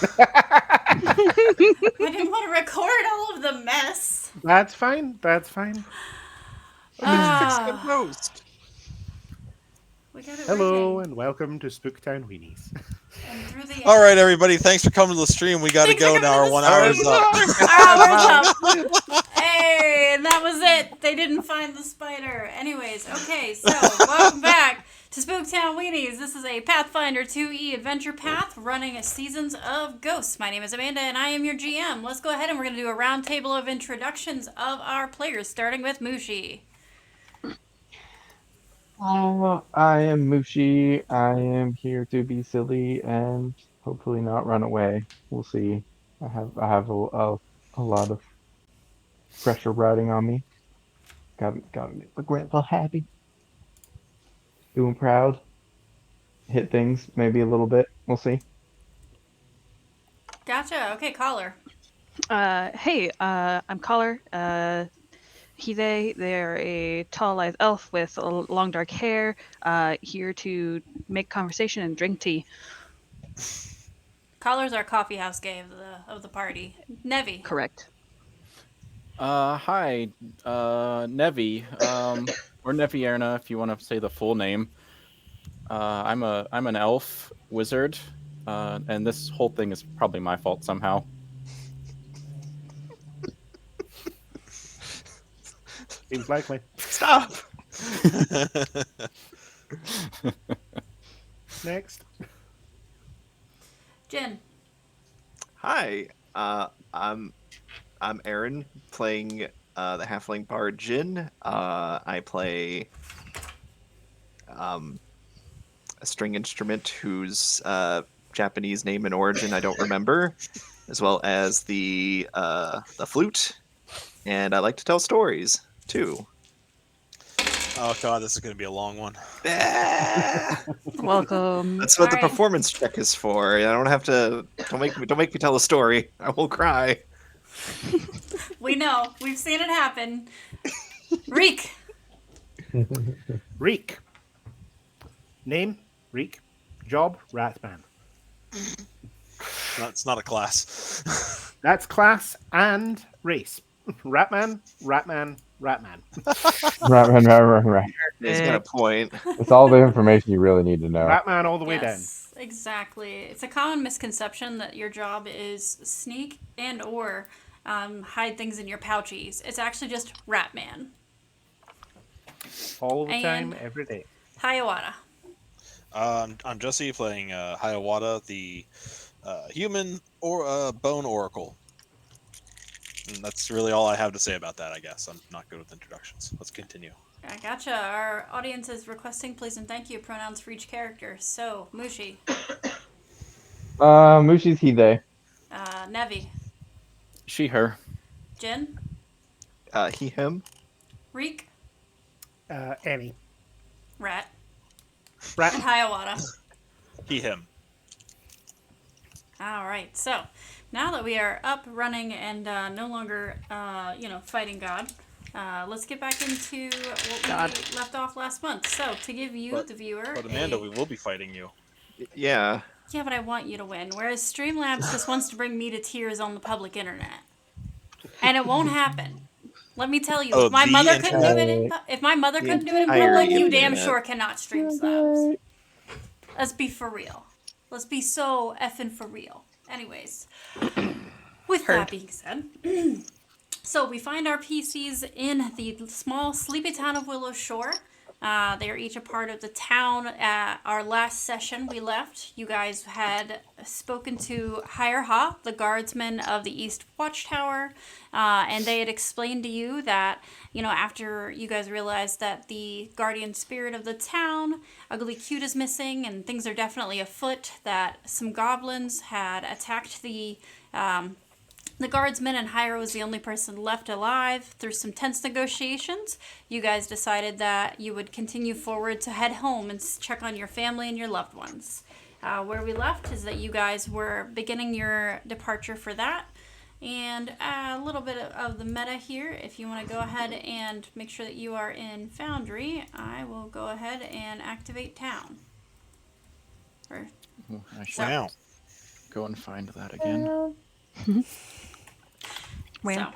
I didn't want to record all of the mess. That's fine. That's fine. Fix it in Ah, post. we got it Hello working. and welcome to Spooktown Weenies. And through the All right, edit. everybody. Thanks for coming to the stream. We got to Thanks for go coming now. to Our the 1 All hour right, is up. stream. Our hour's up. Hey, and that was it. They didn't find the spider. Anyways, okay, so welcome back to Spooktown Weenies. This is a Pathfinder 2E adventure path running a Seasons of Ghosts. My name is Amanda and I am your GM. Let's go ahead and we're going to do a round table of introductions of our players, starting with Mushi. I am Mushi. I am here to be silly and hopefully not run away. We'll see. I have a lot of pressure riding on me. Got to make my grandpa happy. Doing proud. Hit things maybe a little bit. We'll see. Gotcha. Okay, caller. Hey, I'm Collar. They're a tall, lithe elf with long dark hair, here to make conversation and drink tea. Caller's our coffee house gay of the party. Nevi. Correct. Hi, Nevi, or Nevierna, if you want to say the full name. I'm an elf wizard, and this whole thing is probably my fault somehow. Seems likely. stop. Next. Jin. Hi, I'm Aaron playing the halfling bard Jin. I play a string instrument whose Japanese name and origin I don't remember, as well as the flute, and I like to tell stories too. Oh god, this is going to be a long one. Ah! Welcome. That's what the Alright. performance check is for. I don't have to. Don't make me tell a story. I will cry. We know. We've seen it happen. Reek. Reek. Name, Reek. Job, Ratman. It's not a class. That's class and race. Ratman, Ratman, Ratman. Right. He's got a point. It's all the information you really need to know. Ratman all the way down. Yes, exactly. It's a common misconception that your job is sneak and or hide things in your pouchies. It's actually just Rat Man. All the And- time, every day. Hiawatha. I'm Jesse playing Hiawatha, the human or bone oracle. And that's really all I have to say about that, I guess. I'm not good with introductions. Let's continue. I gotcha. Our audience is requesting please and thank you pronouns for each character. So, Mushi, Mushi's he, they. Nevi, She, her. Jin, He, him. Reek, Annie. Rat, and Rat. Hiawatha. He, him. All right. So, now that we are up, running, and no longer, fighting God, let's get back into what God. we left off last month. So, to give you, the viewer, But Amanda, we will be fighting you. Yeah. yeah, but I want you to win. Whereas Streamlabs just wants to bring me to tears on the public internet, and it won't happen. Let me tell you, Oh, if my the mother couldn't do internet. it, if my mother The couldn't do it in entire public, you damn internet. sure cannot stream slabs. Let's be for real. Let's be so effing for real. Anyways, with that being said, so we find our PCs in the small sleepy town of Willow Shore. They are each a part of the town. At our last session we left, you guys had spoken to Hire Ha, the guardsman of the East Watchtower, and they had explained to you that, after you guys realized that the guardian spirit of the town, Ugly Cute, is missing and things are definitely afoot, that some goblins had attacked the guardsman, and Hyra was the only person left alive. Through some tense negotiations, you guys decided that you would continue forward to head home and check on your family and your loved ones. Where we left is that you guys were beginning your departure for that. And a little bit of the meta here. If you want to go ahead and make sure that you are in Foundry, I will go ahead and activate town. I should- So- Wow. go and find that again. Where? So,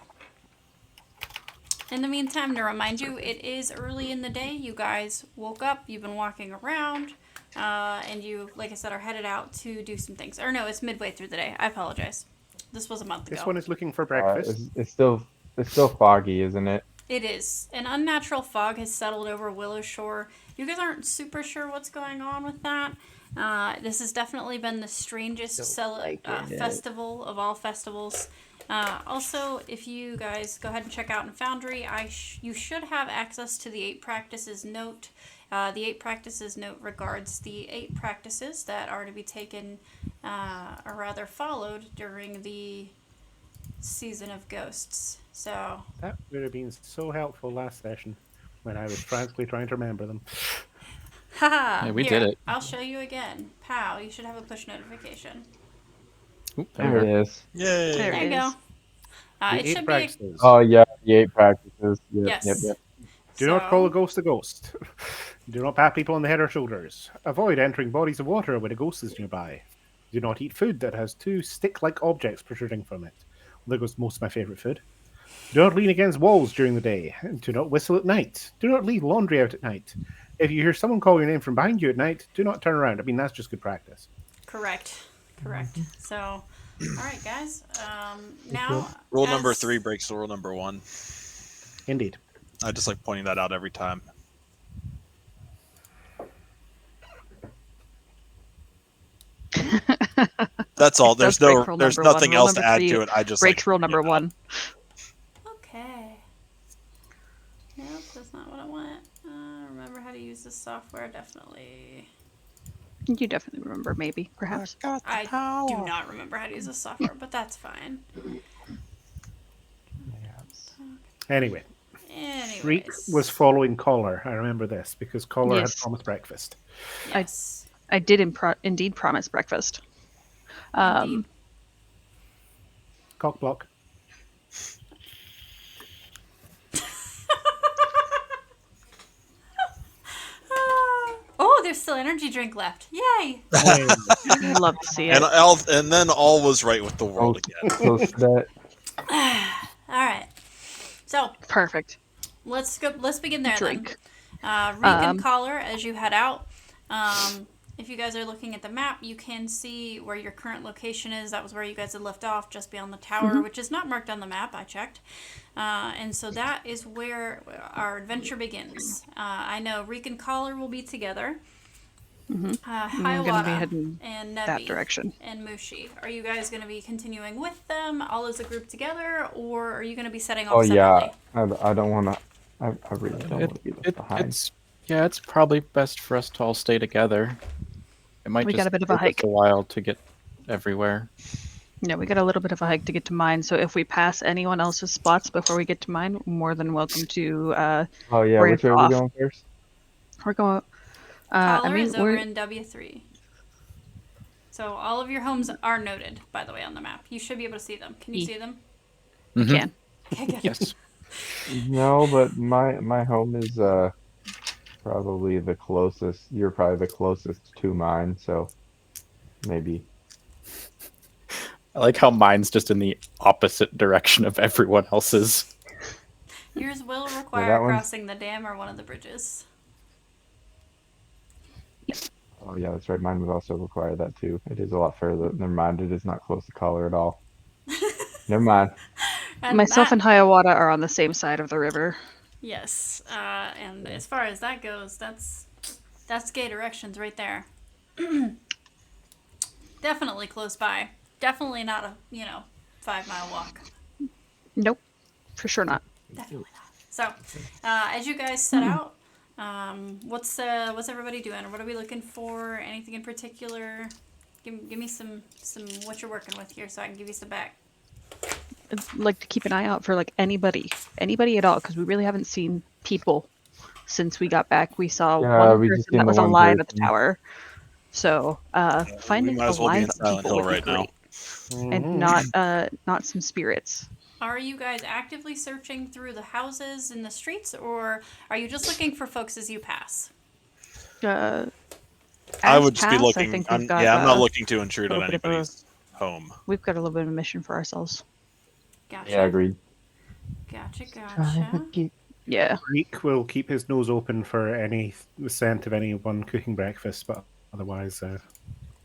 in the meantime, to remind you, it is early in the day. You guys woke up, you've been walking around, and you, like I said, are headed out to do some things. Or no, it's midway through the day. I apologize. This was a month ago. This one is looking for breakfast. It's still foggy, isn't it? It is. An unnatural fog has settled over Willow Shore. You guys aren't super sure what's going on with that. This has definitely been the strangest festival of all festivals. Also, if you guys go ahead and check out in Foundry, you should have access to the 8 practices note. The 8 practices note regards the 8 practices that are to be taken, or rather followed, during the season of ghosts. So That would have been so helpful last session when I was frantically trying to remember them. haha, Hey, we did it. I'll show you again. Pow, you should have a push notification. Oop, There it is. Yay! There There you go. The It 8 should be practices. Oh yeah, the 8 practices. Yep, yes. yep. Do not call a ghost a ghost. Do not pat people on the head or shoulders. Avoid entering bodies of water when a ghost is nearby. Do not eat food that has 2 stick-like objects protruding from it. Well, there goes most of my favourite food. Do not lean against walls during the day. Do not whistle at night. Do not leave laundry out at night. If you hear someone call your name from behind you at night, do not turn around. I mean, that's just good practice. Correct. So, all right, guys. Now, Rule number as- 3 breaks rule number 1. Indeed. I just like pointing that out every time. That's all. It does There's break rule there's number nothing one. Rule else to number add three to it. I just Breaks like, rule number 1. Okay. Nope, that's not what I want. Remember how to use this software? Definitely. You definitely remember, maybe, perhaps. I do not remember how to use this software, but that's fine. Anyway, Reek Anyways. was following Collar. I remember this because Collar had Yes. promised breakfast. Yes. I did indeed promise breakfast. Indeed. Cock block. Oh, there's still energy drink left. Yay! I'd love to see it. and then all was right with the world again. Close to that. All right. So Perfect. let's go. Let's begin there Drink. then. Reek and Collar, as you head out. If you guys are looking at the map, you can see where your current location is. That was where you guys had left off, just beyond the tower, which is not marked on the map. I checked. And so that is where our adventure begins. I know Reek and Collar will be together. I'm gonna be Hiawatha heading and that Nevi direction. and Mushi. Are you guys going to be continuing with them all as a group together, or are you going to be setting off Oh separately? yeah, I don't want to. I really don't want to be left behind. It's probably best for us to all stay together. It might We just got a bit of a take us hike. a while to get everywhere. Yeah, we got a little bit of a hike to get to mine, so if we pass anyone else's spots before we get to mine, more than welcome to Oh yeah, branch which way are we off. going first? we're going Collar I mean is over we're in W3. So all of your homes are noted, by the way, on the map. You should be able to see them. Can you see them? Mhm. can. Okay, good. Yes. No, but my home is probably the closest. You're probably the closest to mine, so maybe. I like how mine's just in the opposite direction of everyone else's. Yours will that require one's- crossing the dam or one of the bridges. Oh yeah, that's right. Mine would also require that too. It is a lot further. Never mind. It is not close to Collar at all. Never mind. And Myself that- and Hiawatha are on the same side of the river. Yes, and as far as that goes, that's gay directions right there. Definitely close by. Definitely not a 5-mile walk. Nope, for sure not. Definitely not. So, as you guys set out, what's everybody doing? What are we looking for? Anything in particular? Give me some what you're working with here, so I can give you some back. I'd like to keep an eye out for like anybody at all, because we really haven't seen people since we got back. We saw Yeah, one we just person seen that the was one alive at the person. tower. So finding we might as well be in alive Silent people Hill would be right now. great. And Mhm. not some spirits. Are you guys actively searching through the houses in the streets, or are you just looking for folks as you pass? I As would just be pass, looking. I think I'm we've got, not looking to intrude on little bit of a- anybody's home. We've got a little bit of a mission for ourselves. Gotcha. Yeah, agreed. Gotcha. Trying to Gotcha. get Yeah. Reek will keep his nose open for any scent of anyone cooking breakfast, but otherwise,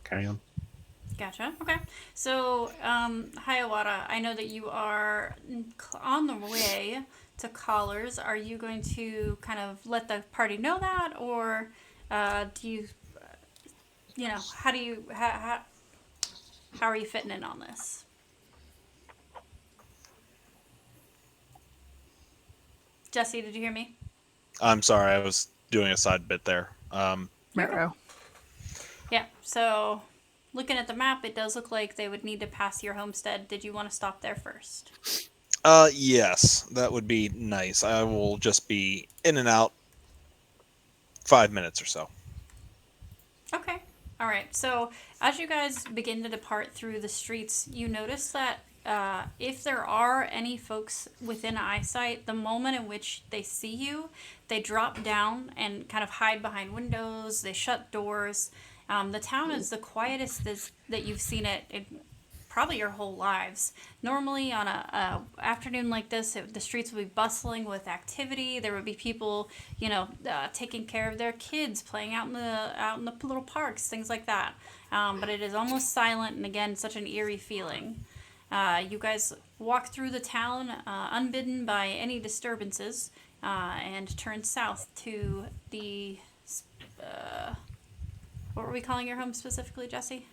carry on. Gotcha. Okay. So, Hiawatha, I know that you are on the way to Collars. Are you going to kind of let the party know that, or do you, how do you, how are you fitting in on this? Jesse, did you hear me? I'm sorry, I was doing a side bit there. You're good. Ruh-roh. Yeah. So, looking at the map, it does look like they would need to pass your homestead. Did you want to stop there first? Yes, that would be nice. I will just be in and out 5 minutes or so. Okay. All right. So as you guys begin to depart through the streets, you notice that if there are any folks within eyesight, the moment in which they see you, they drop down and kind of hide behind windows. They shut doors. The town is the quietest that you've seen it in probably your whole lives. Normally on a afternoon like this, the streets would be bustling with activity. There would be people, taking care of their kids, playing out in the little parks, things like that. But it is almost silent, and again, such an eerie feeling. You guys walk through the town unbidden by any disturbances, and turn south to the. What were we calling your home specifically, Jesse?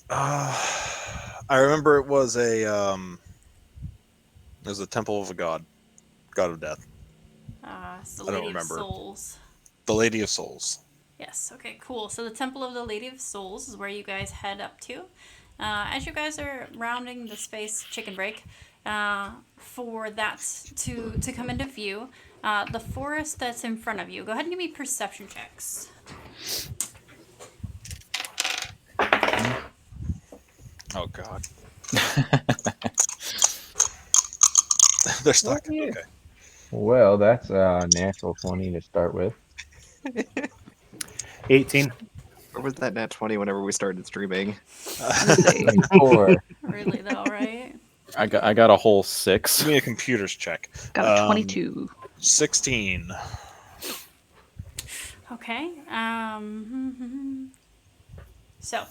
I remember it was a temple of a god of death. It's the I don't Lady of remember. Souls. The Lady of Souls. Yes, okay, cool. So the Temple of the Lady of Souls is where you guys head up to. As you guys are rounding the space, chicken break, for that to come into view, the forest that's in front of you, go ahead and give me perception checks. Oh god. They're stuck. Yeah. Okay. Well, that's a natural 20 to start with. 18. Or was that nat 20 whenever we started streaming? Let's see. 24. Really though, right? I got a whole 6. Give me a computer's check. Got a 22. 16. Okay. So.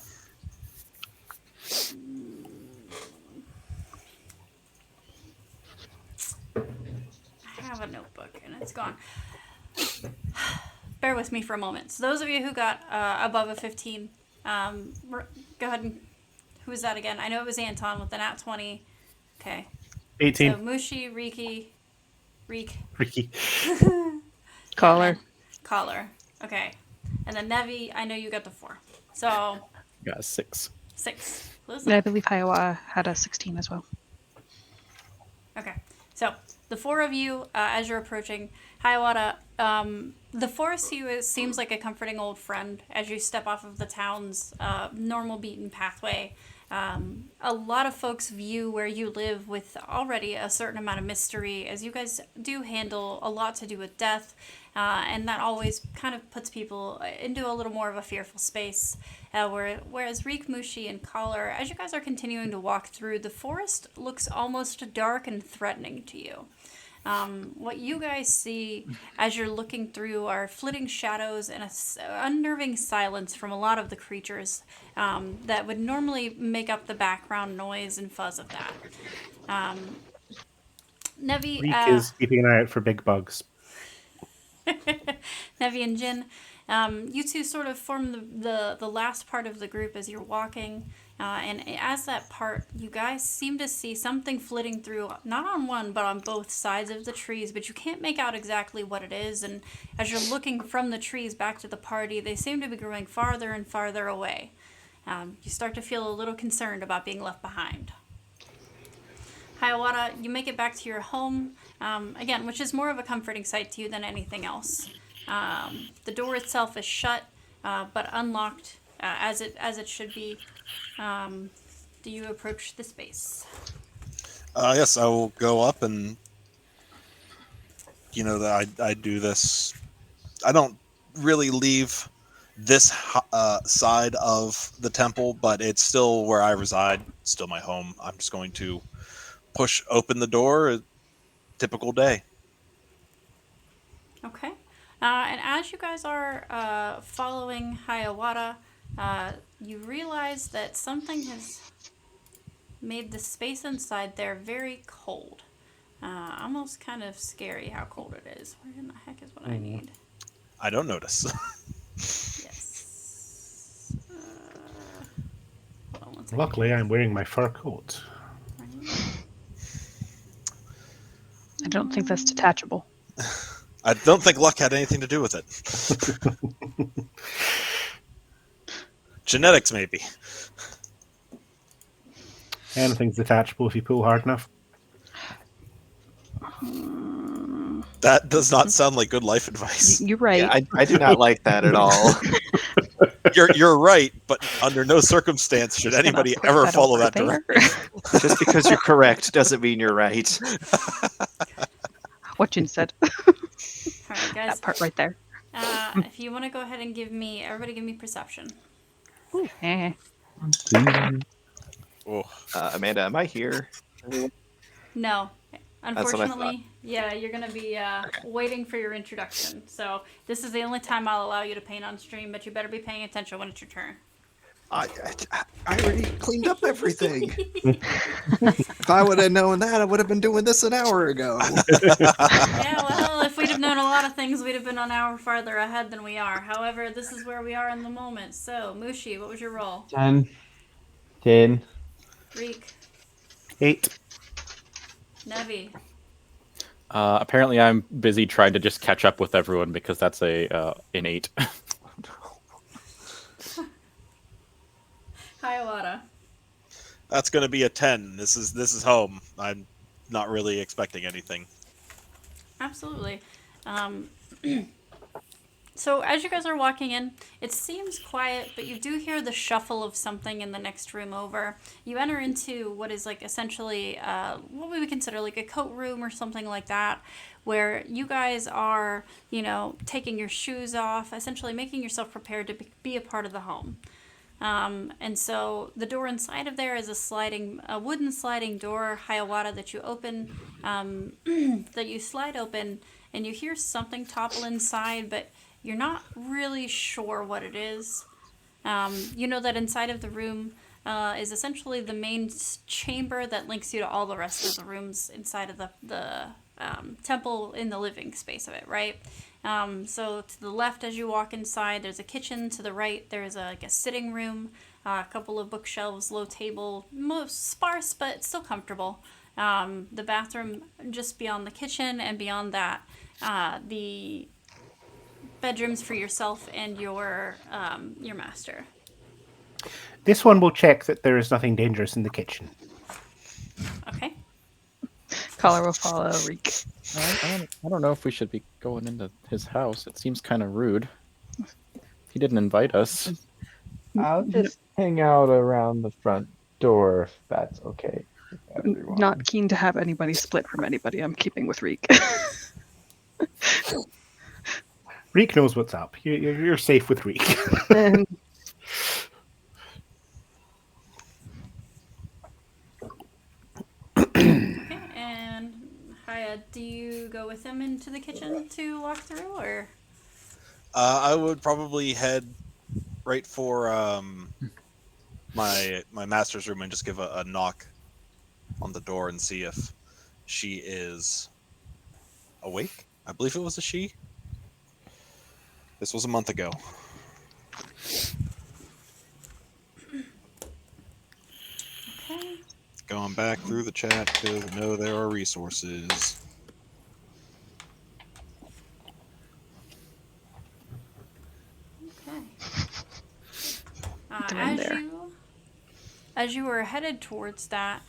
I have a notebook and it's gone. Bear with me for a moment. So those of you who got above a 15, go ahead and... Who was that again? I know it was Anton with the nat 20. Okay. 18. So Mushi, Reek, Ricky. Caller. Collar. Okay. And then Nevi, I know you got the 4. So, Got a 6. 6. And I believe Hiawatha had a 16 as well. Okay. So, the 4 of you, as you're approaching Hiawatha, the forest to you seems like a comforting old friend as you step off of the town's normal beaten pathway. A lot of folks view where you live with already a certain amount of mystery, as you guys do handle a lot to do with death, and that always kind of puts people into a little more of a fearful space. Whereas Reek, Mushi, and Collar, as you guys are continuing to walk through, the forest looks almost dark and threatening to you. What you guys see as you're looking through are flitting shadows and a unnerving silence from a lot of the creatures that would normally make up the background noise and fuzz of that. Nevi, Reek is keeping an eye out for big bugs. Nevi and Jin, you two sort of form the last part of the group as you're walking. And as that part, you guys seem to see something flitting through, not on one, but on both sides of the trees, but you can't make out exactly what it is. And as you're looking from the trees back to the party, they seem to be growing farther and farther away. You start to feel a little concerned about being left behind. Hiawatha, you make it back to your home, again, which is more of a comforting sight to you than anything else. The door itself is shut, but unlocked, as it should be. Do you approach the space? Yes, I will go up and that I do this. I don't really leave this side of the temple, but it's still where I reside, still my home. I'm just going to push open the door. Typical day. Okay. And as you guys are following Hiawatha, you realize that something has made the space inside there very cold. Almost kind of scary how cold it is. Where in the heck is what I need? I don't notice. Yes. Hold on one second. Luckily, I'm wearing my fur coat. I don't think that's detachable. I don't think luck had anything to do with it. Genetics, maybe. Anything's detachable if you pull hard enough. That does not sound like good life advice. You're right. Yeah, I do not like that at all. You're right, but under no circumstance should Just gonna anybody put ever that follow over that there. direction. Just because you're correct doesn't mean you're right. What Jin said. All right, guys. That part right there. If you want to go ahead and everybody give me perception. Eh. Oh, Amanda, am I here? No. That's what I thought. Unfortunately, yeah, you're going to be waiting for your introduction. So this is the only time I'll allow you to paint on stream, but you better be paying attention when it's your turn. I already cleaned up everything. If I would have known that, I would have been doing this an hour ago. Yeah, well, if we'd have known a lot of things, we'd have been an hour farther ahead than we are. However, this is where we are in the moment. So, Mushi, what was your roll? 10. 10. Reek, 8. Nevi, Apparently, I'm busy trying to just catch up with everyone because that's an 8. Hiawatha. that's going to be a 10. This is home. I'm not really expecting anything. Absolutely. So as you guys are walking in, it seems quiet, but you do hear the shuffle of something in the next room over. You enter into what is like essentially what we would consider like a coat room or something like that, where you guys are, taking your shoes off, essentially making yourself prepared to be a part of the home. And so the door inside of there is a wooden sliding door, Hiawatha, that you open, that you slide open, and you hear something topple inside, but you're not really sure what it is. You know that inside of the room is essentially the main chamber that links you to all the rest of the rooms inside of the temple in the living space of it, right? So to the left as you walk inside, there's a kitchen. To the right, there's a sitting room, a couple of bookshelves, low table, most sparse but still comfortable. The bathroom just beyond the kitchen, and beyond that, the bedrooms for yourself and your master. This one will check that there is nothing dangerous in the kitchen. Okay. Collar will follow Reek. I don't know if we should be going into his house. It seems kind of rude. He didn't invite us. I'll just hang out around the front door if that's okay with everyone. Not keen to have anybody split from anybody. I'm keeping with Reek. Reek knows what's up. You're safe with Reek. And Okay. And Haya, do you go with him into the kitchen to walk through, or? I would probably head right for my master's room and just give a knock on the door and see if she is awake. I believe it was a she. This was a month ago. Okay. Going back through the chat because I know there are resources. Okay. Get in there. As you were headed towards that,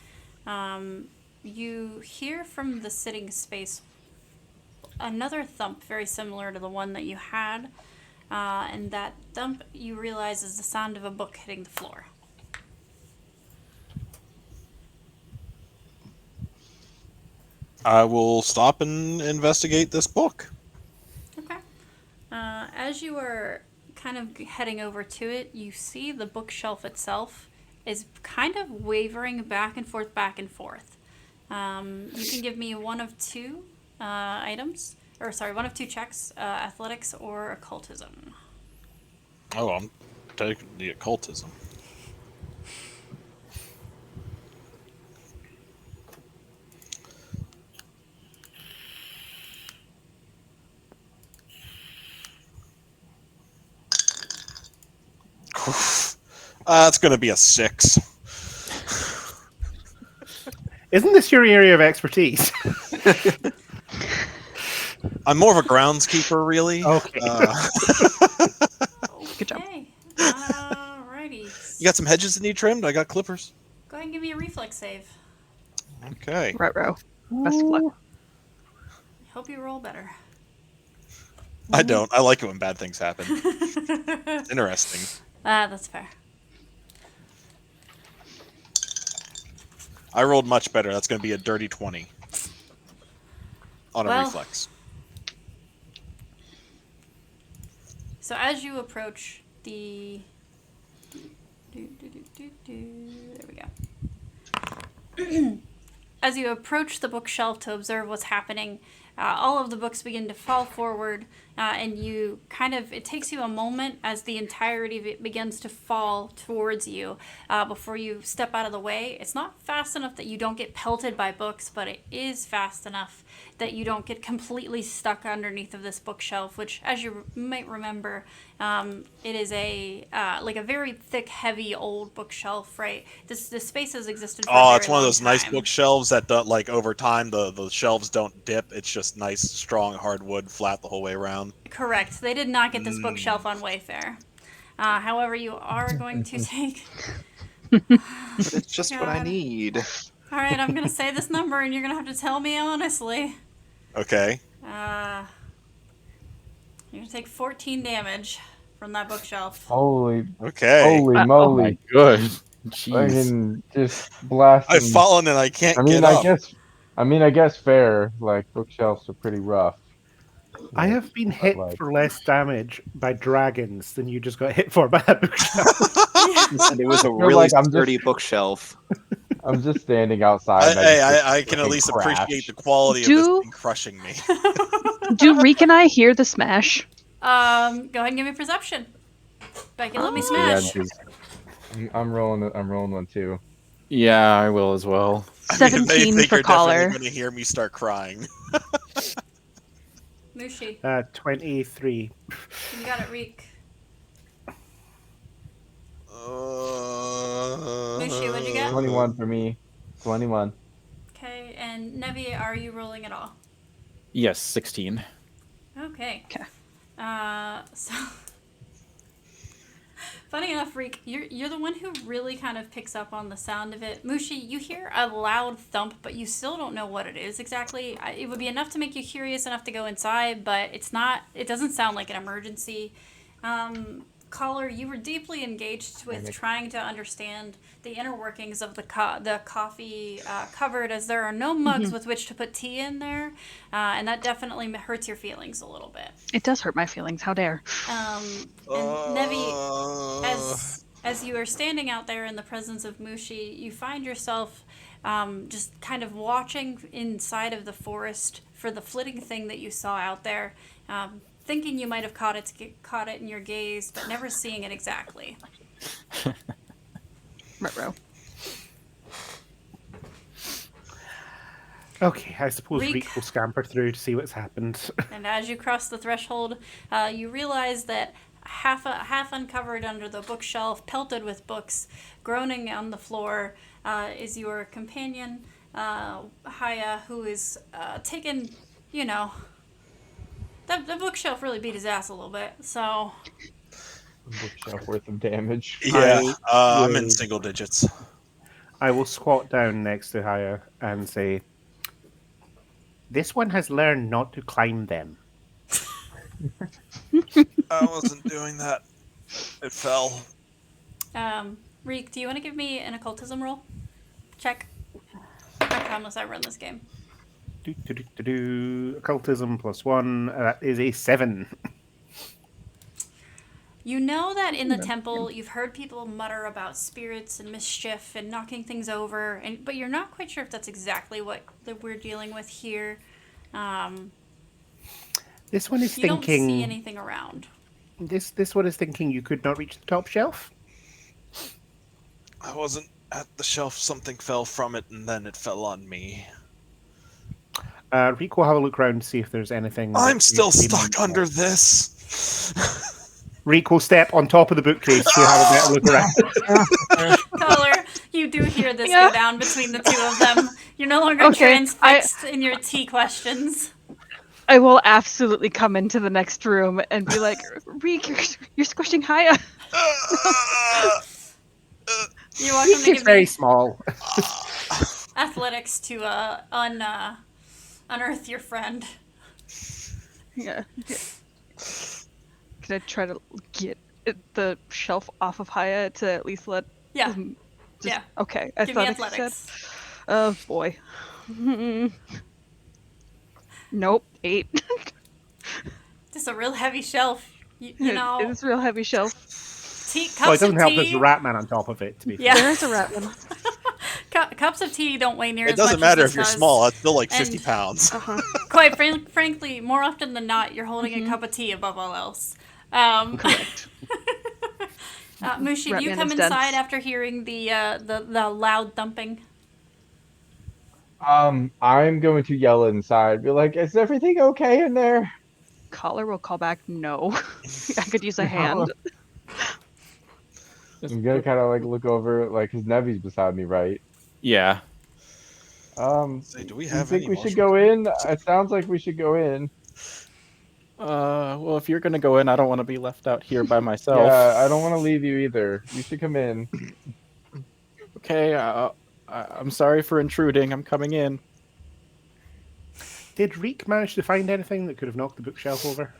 you hear from the sitting space another thump very similar to the one that you had, and that thump you realize is the sound of a book hitting the floor. I will stop and investigate this book. Okay. As you are kind of heading over to it, you see the bookshelf itself is kind of wavering back and forth, back and forth. You can give me one of two items, or sorry, one of two checks, athletics or occultism. Oh, I'm taking the occultism. It's going to be a 6. Isn't this your area of expertise? I'm more of a groundskeeper, really. Okay. Good job. Okay. Alrighty. You got some hedges that need trimmed? I got clippers. Go ahead and give me a reflex save. Okay. Ruh-roh. Best of luck. I hope you roll better. I don't. I like it when bad things happen. It's interesting. That's fair. I rolled much better. That's going to be a dirty 20 on a Well, reflex. So as you approach the... There we go. As you approach the bookshelf to observe what's happening, all of the books begin to fall forward, and you kind of, it takes you a moment as the entirety of it begins to fall towards you before you step out of the way. It's not fast enough that you don't get pelted by books, but it is fast enough that you don't get completely stuck underneath of this bookshelf, which, as you might remember, it is a like a very thick, heavy, old bookshelf, right? This space has existed for a Oh, very it's one of long those nice time. bookshelves that don't, like, over time the shelves don't dip. It's just nice, strong hardwood, flat the whole way around. Correct. They did not get this bookshelf on Wayfair. However, you are going to take... But it's just what I God. need. All right, I'm going to say this number, and you're going to have to tell me honestly. Okay. You're going to take 14 damage from that bookshelf. Holy Okay. moly! Oh my good. Jeez. Fucking just blasting. I've fallen and I can't I mean, get up. I guess fair. Like bookshelves are pretty rough. I have been But, hit like, for less damage by dragons than you just got hit for by that bookshelf. He said it was a You're really like, I'm sturdy bookshelf. I'm just standing outside. I can at least appreciate the quality of this thing crushing me. Do Reek and I hear the smash? Go ahead and give me perception. Becky, let me Yeah, smash. dude. I'm rolling. I'm rolling one too. Yeah, I will as well. I mean, they 17 think for you're collar. definitely going to hear me start crying. Mushi, 23. you got it, Reek. Mushi, what'd you get? 21 for me. 21. Okay, and Nevi, are you rolling at all? Yes, 16. Okay. Okay. So funny enough, Reek, you're the one who really kind of picks up on the sound of it. Mushi, you hear a loud thump, but you still don't know what it is exactly. It would be enough to make you curious enough to go inside, but it's not. It doesn't sound like an emergency. Caller, you were deeply engaged with trying to understand the inner workings of the coffee cupboard, as there are no mugs with which to put tea in there, and that definitely hurts your feelings a little bit. It does hurt my feelings. How dare. And Nevi, as you are standing out there in the presence of Mushi, you find yourself just kind of watching inside of the forest for the flitting thing that you saw out there, thinking you might have caught it in your gaze, but never seeing it exactly. Ruh-roh. Okay, I suppose Reek. Reek will scamper through to see what's happened. And as you cross the threshold, you realize that half uncovered under the bookshelf, pelted with books, groaning on the floor, is your companion, Haya, who is taken, the bookshelf really beat his ass a little bit, so... Bookshelf worth of damage. Yeah, I'm in single digits. I will squat down next to Haya and say, "This one has learned not to climb them." I wasn't doing that. It fell. Reek, do you want to give me an occultism roll? Check. I promise I run this game. Occultism +1. That is a 7. You know that in the temple, you've heard people mutter about spirits and mischief and knocking things over, but you're not quite sure if that's exactly what that we're dealing with here. This one is You don't see thinking. anything around. This one is thinking you could not reach the top shelf. I wasn't at the shelf. Something fell from it, and then it fell on me. Reek will have a look around to see if there's anything. I'm that still Reek stuck might under want. this. Reek will step on top of the bookcase to have a better look around. Caller, you do hear this Yeah. go down between the two of them. You're no longer Okay, transfixed in your tea questions. I will absolutely come into the next room and be like, Reek, you're squishing Haya. You're welcome to It's give very me small. athletics to unearth your friend. Yeah. Can I try to get the shelf off of Haya to at least let Yeah. him Yeah. Okay. Give me Athletics, you said? athletics. Oh boy. Nope. 8. Just a real heavy shelf. You know, It is a real heavy shelf. cups Well, it doesn't of help tea. there's a rat man on top of it, to be Yeah. fair. There is a rat one. Cups of tea don't weigh near It as much doesn't matter as if you're this does. small. It's still like 50 And- pounds. Quite frankly, more often than not, you're holding a cup of tea above all else. Correct. Mushi, do you Ratman come is inside dense. after hearing the loud thumping? I'm going to yell inside, be like, "Is everything okay in there?" Caller will call back, no. I could use a hand. I'm gonna kind of like look over, like, cause Nevi's beside me, right? Yeah. Say, do we You have think any we should emotional go in? It sounds like we should go in. Well, if you're gonna go in, I don't want to be left out here by myself. Yeah, I don't want to leave you either. You should come in. Okay. I'm sorry for intruding. I'm coming in. Did Reek manage to find anything that could have knocked the bookshelf over?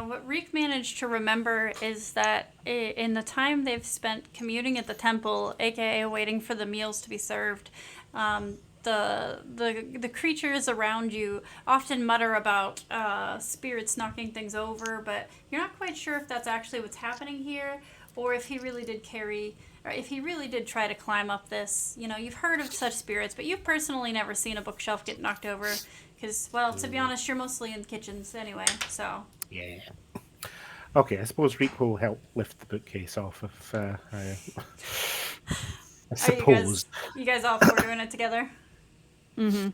What Reek managed to remember is that in the time they've spent commuting at the temple, aka waiting for the meals to be served, the creatures around you often mutter about spirits knocking things over, but you're not quite sure if that's actually what's happening here, or if he really did if he really did try to climb up this. You know, you've heard of such spirits, but you've personally never seen a bookshelf get knocked over, because, well, to be honest, you're mostly in kitchens anyway, so... Yeah. Okay, I suppose Reek will help lift the bookcase off if I suppose. You guys all four doing it together? Mm-hmm.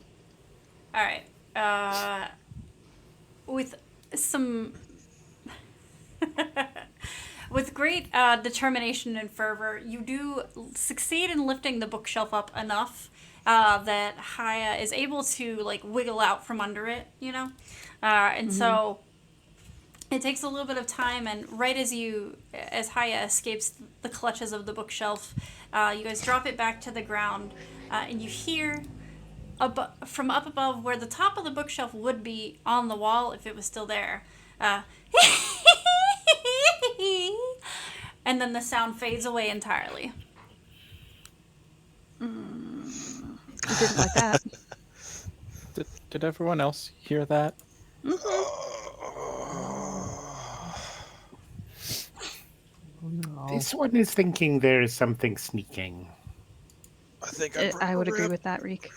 All right. With some... With great determination and fervor, you do succeed in lifting the bookshelf up enough that Haya is able to, like, wiggle out from under it, you know? And so... It takes a little bit of time, and right as Haya escapes the clutches of the bookshelf, you guys drop it back to the ground, and you hear from up above, where the top of the bookshelf would be on the wall if it was still there, and then the sound fades away entirely. I didn't like that. Did everyone else hear that? This one is thinking there is something sneaking. I think I would agree with that, Reek.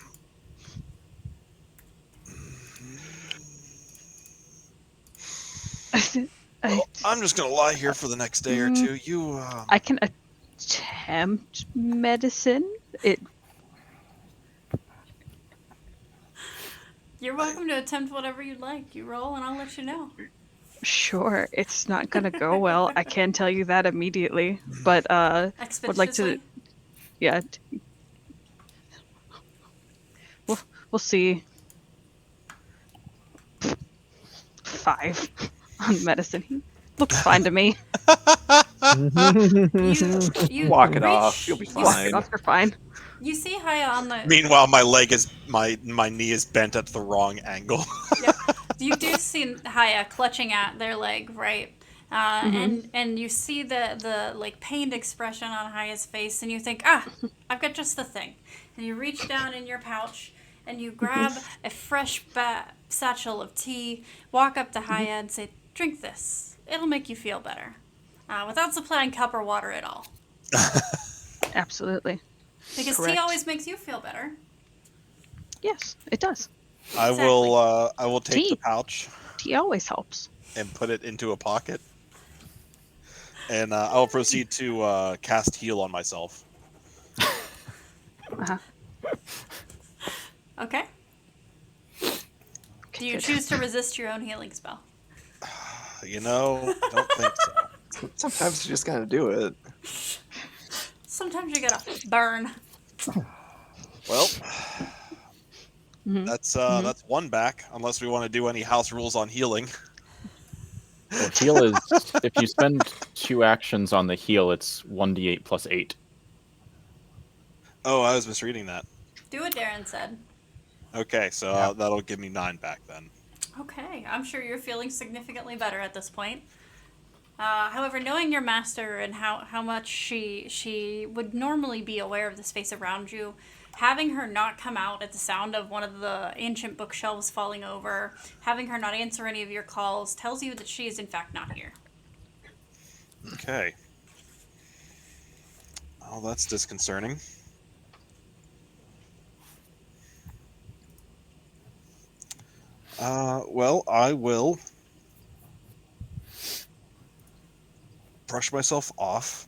I'm just gonna lie here for the next day or two. You, I can attempt medicine. You're welcome to attempt whatever you'd like. You roll, and I'll let you know. Sure, it's not gonna go well. I can tell you that immediately. But would like to. Expeditiously? Yeah. We'll see. 5 on medicine. He looks fine to me. You Walk it reach- off. You'll be you- Walk fine. it off, you're fine. You see Haya on the... meanwhile, my knee is bent at the wrong angle. You do see Haya clutching at their leg, right? And you see the like pained expression on Haya's face, and you think, I've got just the thing. And you reach down in your pouch, and you grab a fresh satchel of tea, walk up to Haya and say, drink this. It'll make you feel better. without supplying copper water at all. Absolutely. Because tea Correct. always makes you feel better. Yes, it does. I will take Tea. the pouch Tea always helps. and put it into a pocket, and I will proceed to cast heal on myself. Uh-huh. Okay. Okay, Do you good. choose to resist your own healing spell? You know, I don't think so. Sometimes you just gotta do it. Sometimes you gotta burn. Well, Mhm. that's one back. Unless we want to do any house rules on healing. Well, heal is if you spend 2 actions on the heal, it's 1d8 plus 8. Oh, I was misreading that. Do what Darren said. Okay, so Yeah. that'll give me 9 back then. Okay, I'm sure you're feeling significantly better at this point. However, knowing your master and how much she would normally be aware of the space around you, having her not come out at the sound of one of the ancient bookshelves falling over, having her not answer any of your calls, tells you that she is in fact not here. Okay. Oh, that's disconcerting. Well, I will brush myself off.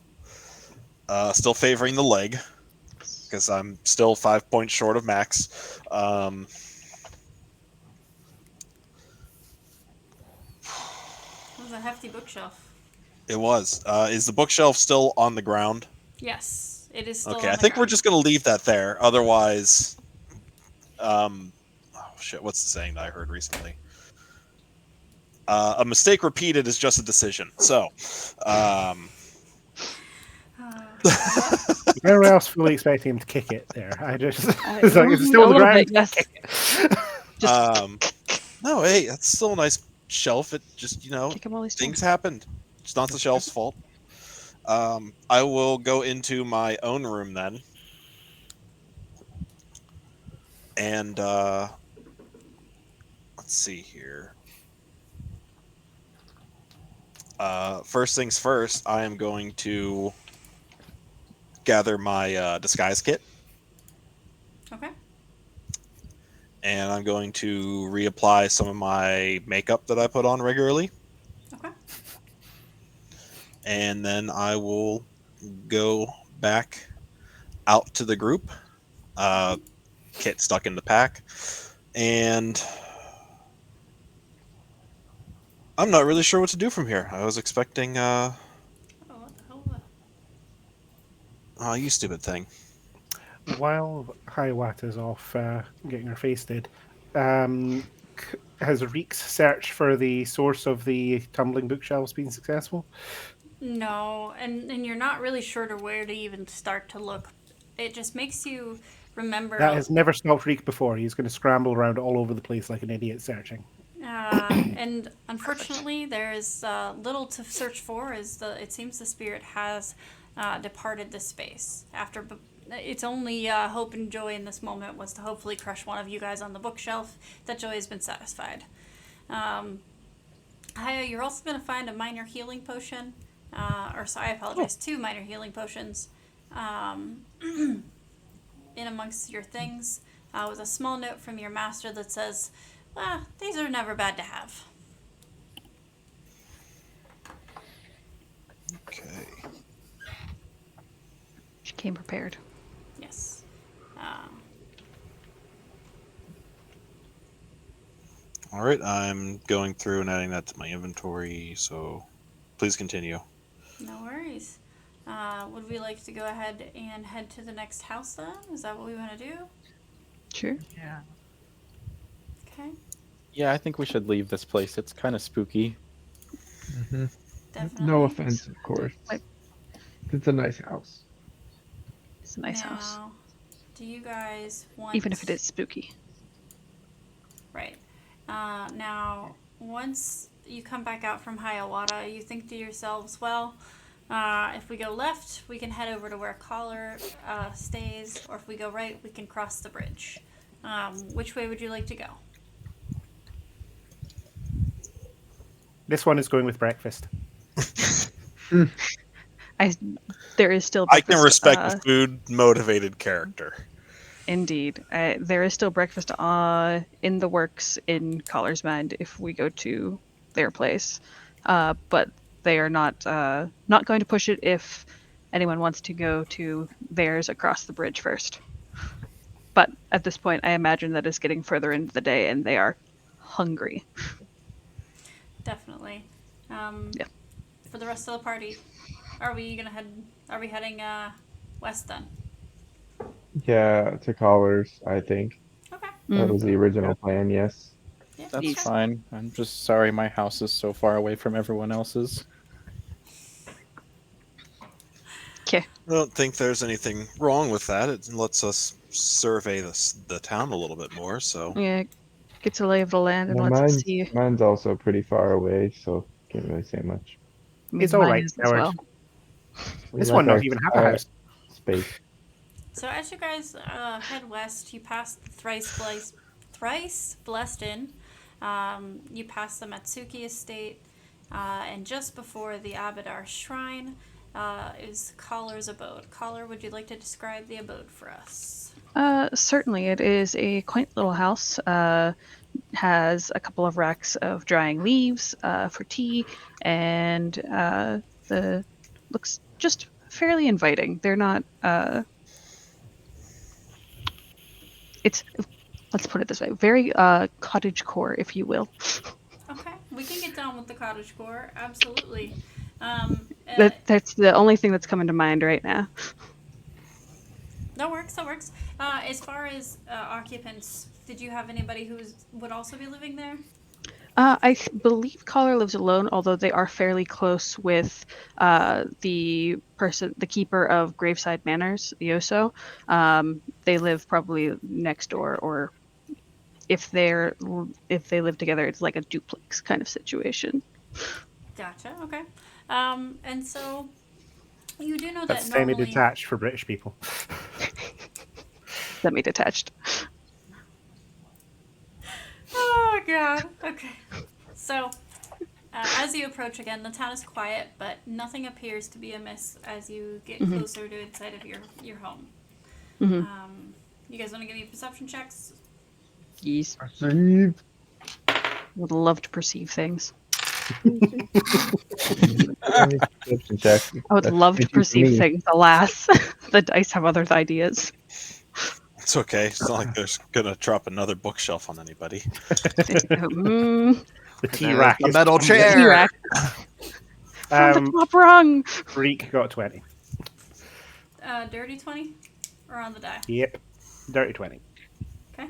Still favoring the leg, because I'm still 5 points short of max. It was a hefty bookshelf. It was. Is the bookshelf still on the ground? Yes, it is still Okay, on I the think we're ground. just going to leave that there. Otherwise, oh shit, what's the saying that I heard recently? A mistake repeated is just a decision. So, Everyone else fully expecting him to kick it there. I just I- it's like, is it still a on the little ground? bit, yes. no, hey, that's still a nice shelf. It just, Kick him while he's things down. happened. It's not the shelf's fault. I will go into my own room then. And let's see here. First things first, I am going to gather my disguise kit. Okay. And I'm going to reapply some of my makeup that I put on regularly. Okay. And then I will go back out to the group. Kit stuck in the pack. And I'm not really sure what to do from here. I was expecting Oh, what the hell was that? oh, you stupid thing. While Hiawatha's off getting her face did, has Reek's search for the source of the tumbling bookshelves been successful? No, and you're not really sure to where to even start to look. It just makes you remember. That has never stopped Reek before. He's going to scramble around all over the place like an idiot searching. And unfortunately, there is little to search for. It seems the spirit has departed this space. Its only hope and joy in this moment was to hopefully crush one of you guys on the bookshelf. That joy has been satisfied. Haya, you're also going to find a minor healing potion. I apologize, 2 minor healing potions in amongst your things with a small note from your master that says, these are never bad to have. Okay. She came prepared. Yes. All right, I'm going through and adding that to my inventory, so please continue. No worries. Would we like to go ahead and head to the next house then? Is that what we want to do? Sure. Yeah. Okay. Yeah, I think we should leave this place. It's kind of spooky. Mm-hmm. Definitely. No offense, of course. Like- It's a nice house. It's a nice house. Now, do you guys want... Even if it is spooky. Right. Now, once you come back out from Hiawatha, you think to yourselves, well, if we go left, we can head over to where Collar stays, or if we go right, we can cross the bridge. Which way would you like to go? This one is going with breakfast. There is still I breakfast. can respect the food motivated character. Indeed. There is still breakfast in the works in Collar's Mind if we go to their place. But they are not going to push it if anyone wants to go to theirs across the bridge first. But at this point, I imagine that it's getting further into the day and they are hungry. Definitely. Yeah. For the rest of the party, are we heading west then? Yeah, to Collars, I think. Okay. That was the original plan, yes. Yeah. That's okay. fine. I'm just sorry my house is so far away from everyone else's. Okay. I don't think there's anything wrong with that. It lets us survey the town a little bit more. So Yeah. Gets a lay of the land and Well, lets us see. mine's also pretty far away, so can't really say much. I mean, It's all mine right, is as Howard. well. We This like one not our- even have a our house. Space. So as you guys head west, you pass the thrice blessed inn. You pass the Matsuki estate, and just before the Abadar shrine is Collar's abode. Collar, would you like to describe the abode for us? Certainly. It is a quaint little house. Has a couple of racks of drying leaves for tea, and the looks just fairly inviting. They're not. It's let's put it this way, very cottage core, if you will. Okay, we can get down with the cottage core. Absolutely. That's the only thing that's coming to mind right now. That works. That works. As far as occupants, did you have anybody who would also be living there? Believe Collar lives alone, although they are fairly close with the keeper of Graveside Manors, Yoso. They live probably next door, or if they live together, it's like a duplex kind of situation. Gotcha. Okay. And so you do know That's that normally. semi-detached for British people. Semi-detached. Oh god. Okay. So, as you approach again, the town is quiet, but nothing appears to be amiss as you get closer to inside of your home. You guys want to give me perception checks? Yes. Perceive. Would love to perceive things. Any perception check. I would That's love to easy for perceive me. things. Alas, the dice have other ideas. it's okay. It's not like there's gonna drop another bookshelf on anybody. Mm, The tea There's rack. the is metal coming. chair. T-Rex. From the top rung. Reek got 20. Dirty 20? Or on the die? Yep. Dirty 20. Okay.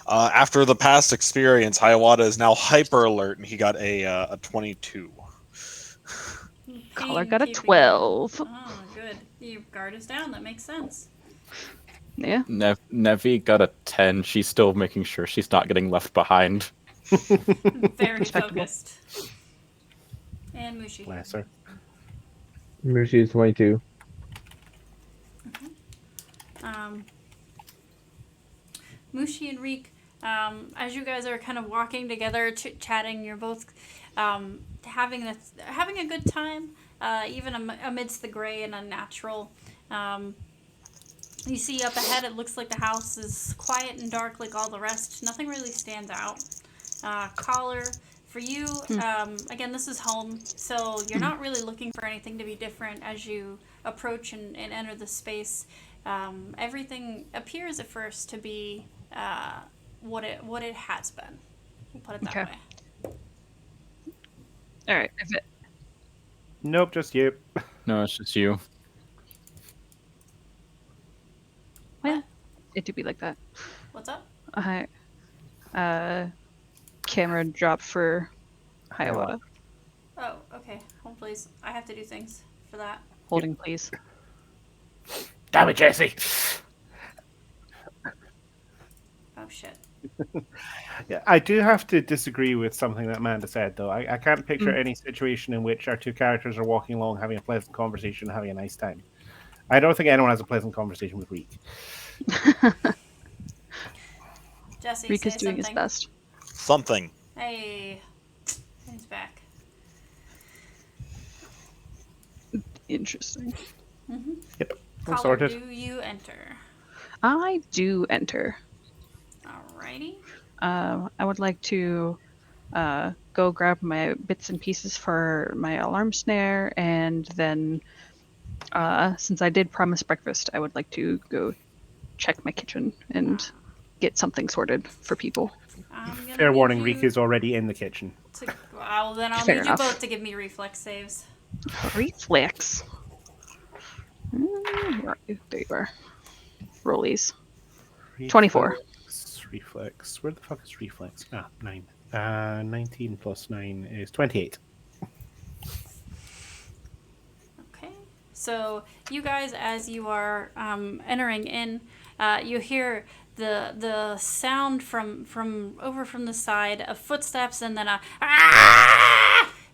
After the past experience, Hiawatha is now hyper alert, and he got a 22. Collar got a Keeping- 12. Oh, good. Your guard is down. That makes sense. Yeah. Nevi got a 10. She's still making sure she's not getting left behind. Very Respectable. focused. And Mushi. Bless her. Mushi is 22. Mushi and Reek, as you guys are kind of walking together, chit-chatting, you're both having a good time, even amidst the gray and unnatural. You see up ahead, it looks like the house is quiet and dark like all the rest. Nothing really stands out. Collar, for you, again, this is home, so you're not really looking for anything to be different as you approach and enter the space. Everything appears at first to be what it has been. We'll put it that Okay. way. All right. Nope, just you. No, it's just you. Well, it do be like that. What's up? Camera drop for Hiawatha. Oh, okay. Hold please. I have to do things for that. Holding, please. Damn it, Jesse. Oh shit. Yeah, I do have to disagree with something that Amanda said, though. I can't picture any situation in which our two characters are walking along, having a pleasant conversation, having a nice time. I don't think anyone has a pleasant conversation with Reek. Jesse, Reek say is doing his something. best. Something. Hey, he's back. Interesting. Yep. All Caller, sorted. do you enter? I do enter. Alrighty. I would like to go grab my bits and pieces for my alarm snare, and then since I did promise breakfast, I would like to go check my kitchen and get something sorted for people. I'm gonna Fair need warning, you Rika's already in the kitchen. to. Well, then I'll Fair need enough. you both to give me reflex saves. Reflex. Where are you? There you are. Rollies. 24. Reflex. Where the fuck is reflex? 9. 19 plus 9 is 28. Okay. So you guys, as you are entering in, you hear the sound from over from the side of footsteps, and then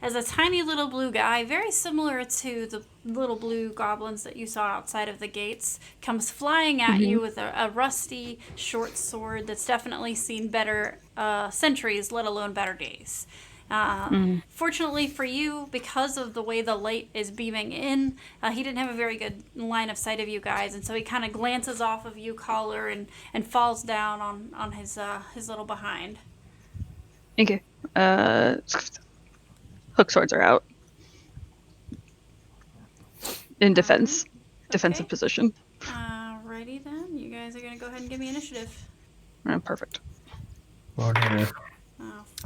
as a tiny little blue guy, very similar to the little blue goblins that you saw outside of the gates, comes flying at you with a rusty short sword that's definitely seen better centuries, let alone better days. Fortunately for you, because of the way the light is beaming in, he didn't have a very good line of sight of you guys, and so he kind of glances off of you, Collar, and falls down on his little behind. Okay. Hook swords are out. In defense. Defensive Okay. position. Alrighty then, you guys are gonna go ahead and give me initiative. Perfect. Oh,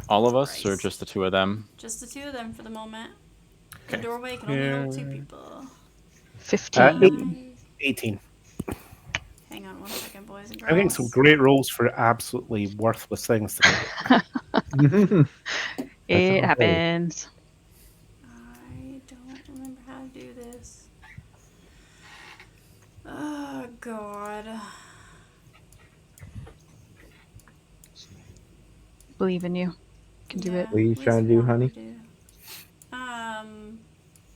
All of fucking us, or Christ. just the two of them? Just the two of them for the moment. Okay. The doorway can only hold 2 people. 15. 18. Hang on 1 second, boys and girls. I'm getting some great rolls for absolutely worthless things today. It okay. happens. I don't remember how to do this. Oh, God. Believe in you. Can do it. What are you at least trying to do, one of honey? you do.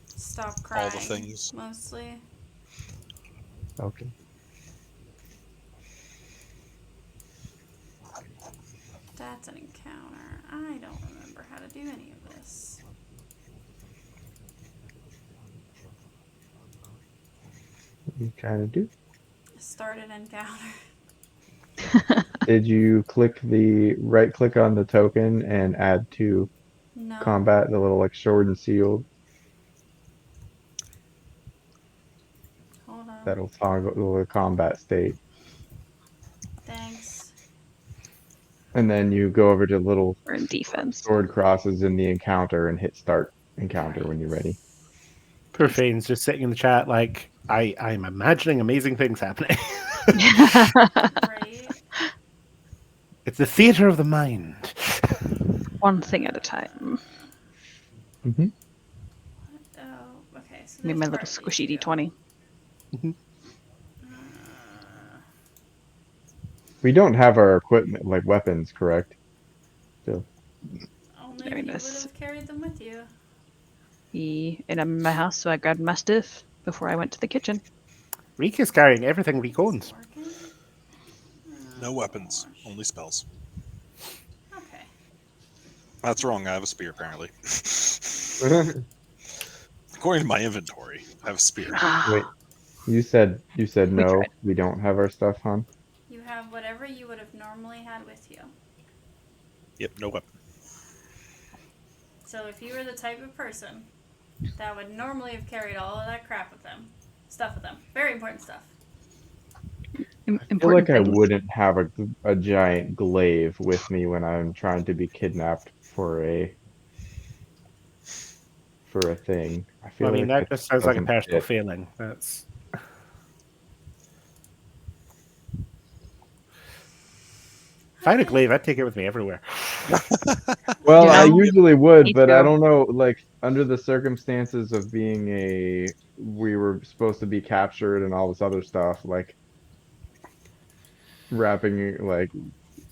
Stop crying. All the things. Mostly. Okay. That's an encounter. I don't remember how to do any of this. What are you trying to do? Start an encounter. Did you right click on the token and add to No. combat, the little like sword and shield? Hold on. That'll toggle the combat state. Thanks. And then you go over to little We're in defense. sword crosses in the encounter and hit start encounter when you're ready. Poor Fane's just sitting in the chat like, I'm imagining amazing things happening. Right. It's the theater of the mind. One thing at a time. Mm-hmm. Oh, okay. So Need there's my little partly squishy two. D20. We don't have our equipment, like weapons, correct? Still. Only Very if you nice. would have carried them with you. And I'm in my house, so I grabbed my stuff before I went to the kitchen. Rika's carrying everything Rika owns. Working? No weapons, only spells. Okay. That's wrong. I have a spear, apparently. According to my inventory, I have a spear. Wait, you said no, tried. we don't have our stuff, hon? You have whatever you would have normally had with you. Yep, no weapon. So if you were the type of person that would normally have carried all of that crap with them, stuff with them, very important stuff. I feel Important like I things. wouldn't have a giant glaive with me when I'm trying to be kidnapped for a thing. I feel I mean, like that just sounds like a doesn't personal fit. failing. That's. If I had a glaive, I'd take it with me everywhere. Well, You I know, usually would, me but I too. don't know, like under the circumstances of being we were supposed to be captured and all this other stuff, like wrapping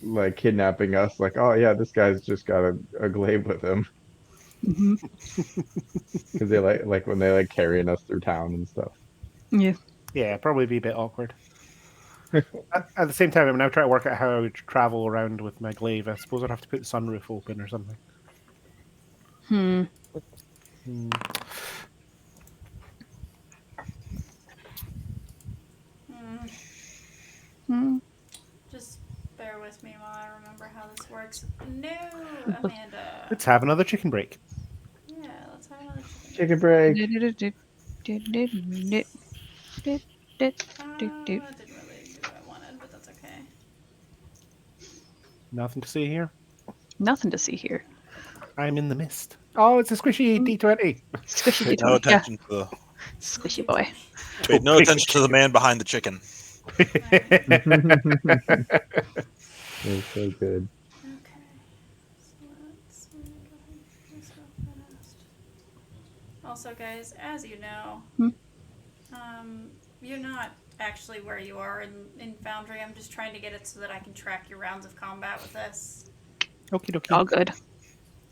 like kidnapping us, like, oh yeah, this guy's just got a glaive with him. Mm-hmm. Because they like when they like carrying us through town and stuff. Yeah. Yeah, probably be a bit awkward. At the same time, I'm now trying to work out how I would travel around with my glaive. I suppose I'd have to put the sunroof open or something. with me while I remember how this works. No, Amanda. Let's have another chicken break. Yeah, let's have another Chicken break. I didn't really do what I wanted, but that's okay. Nothing to see here. Nothing to see here. I'm in the mist. Oh, it's a squishy D20. Squishy Paid no D20. Yeah, attention to the squishy boy. paid no attention to the man behind the chicken. It's so good. Okay. So let's go ahead and do stuff fast. Also, guys, as you know, you're not actually where you are in Foundry. I'm just trying to get it so that I can track your rounds of combat with this. Okie dokie. All good.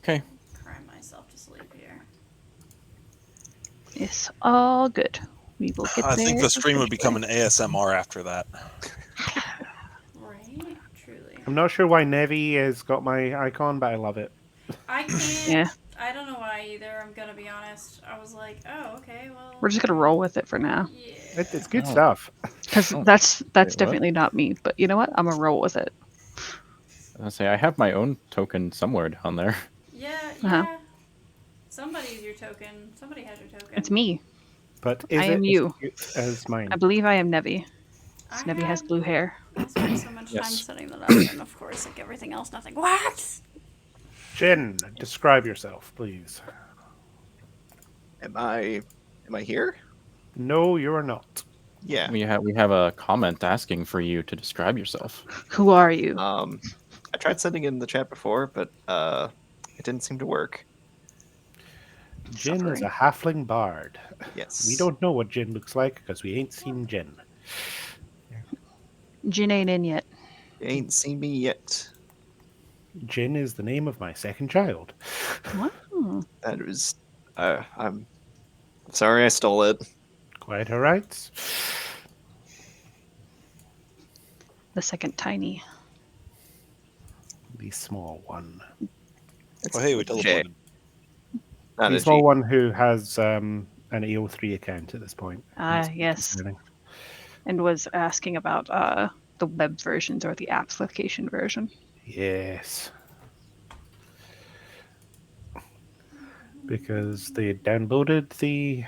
Okay. Cry myself to sleep here. It's all good. We will get I there. think the stream would become an ASMR after that. Right? Truly. I'm not sure why Nevi has got my icon, but I love it. I can't. Yeah. I don't know why either. I'm gonna be honest. I was like, oh, okay, well. We're just gonna roll with it for now, Yeah. It's good Oh. stuff. because Oh, that's wait, what? definitely not me. But you know what? I'm gonna roll with it. I say I have my own token somewhere down there. Yeah, Uh-huh. yeah. Somebody's your token. Somebody has your token. It's me. But is I it am as you. good as mine? I believe I am Nevi. I Nevi has have- blue hair. I spent so much time Yes. setting that up, and of course, like everything else, nothing works. Jin, describe yourself, please. Am I here? No, you are not. Yeah. We have a comment asking for you to describe yourself. Who are you? I tried sending it in the chat before, but it didn't seem to work. Jin is Suffering. a halfling bard. Yes. We don't know what Jin looks like because we ain't seen Jin. Jin ain't in yet. You ain't seen me yet. Jin is the name of my second child. Wow. That was. I'm sorry I stole it. Quite alright. The second tiny. The small one. Oh, hey, we teleported. Not The a small G. one who has an AO3 account at this point. Ah, It's yes. concerning. And was asking about the web versions or the application version. Yes. Because they downloaded the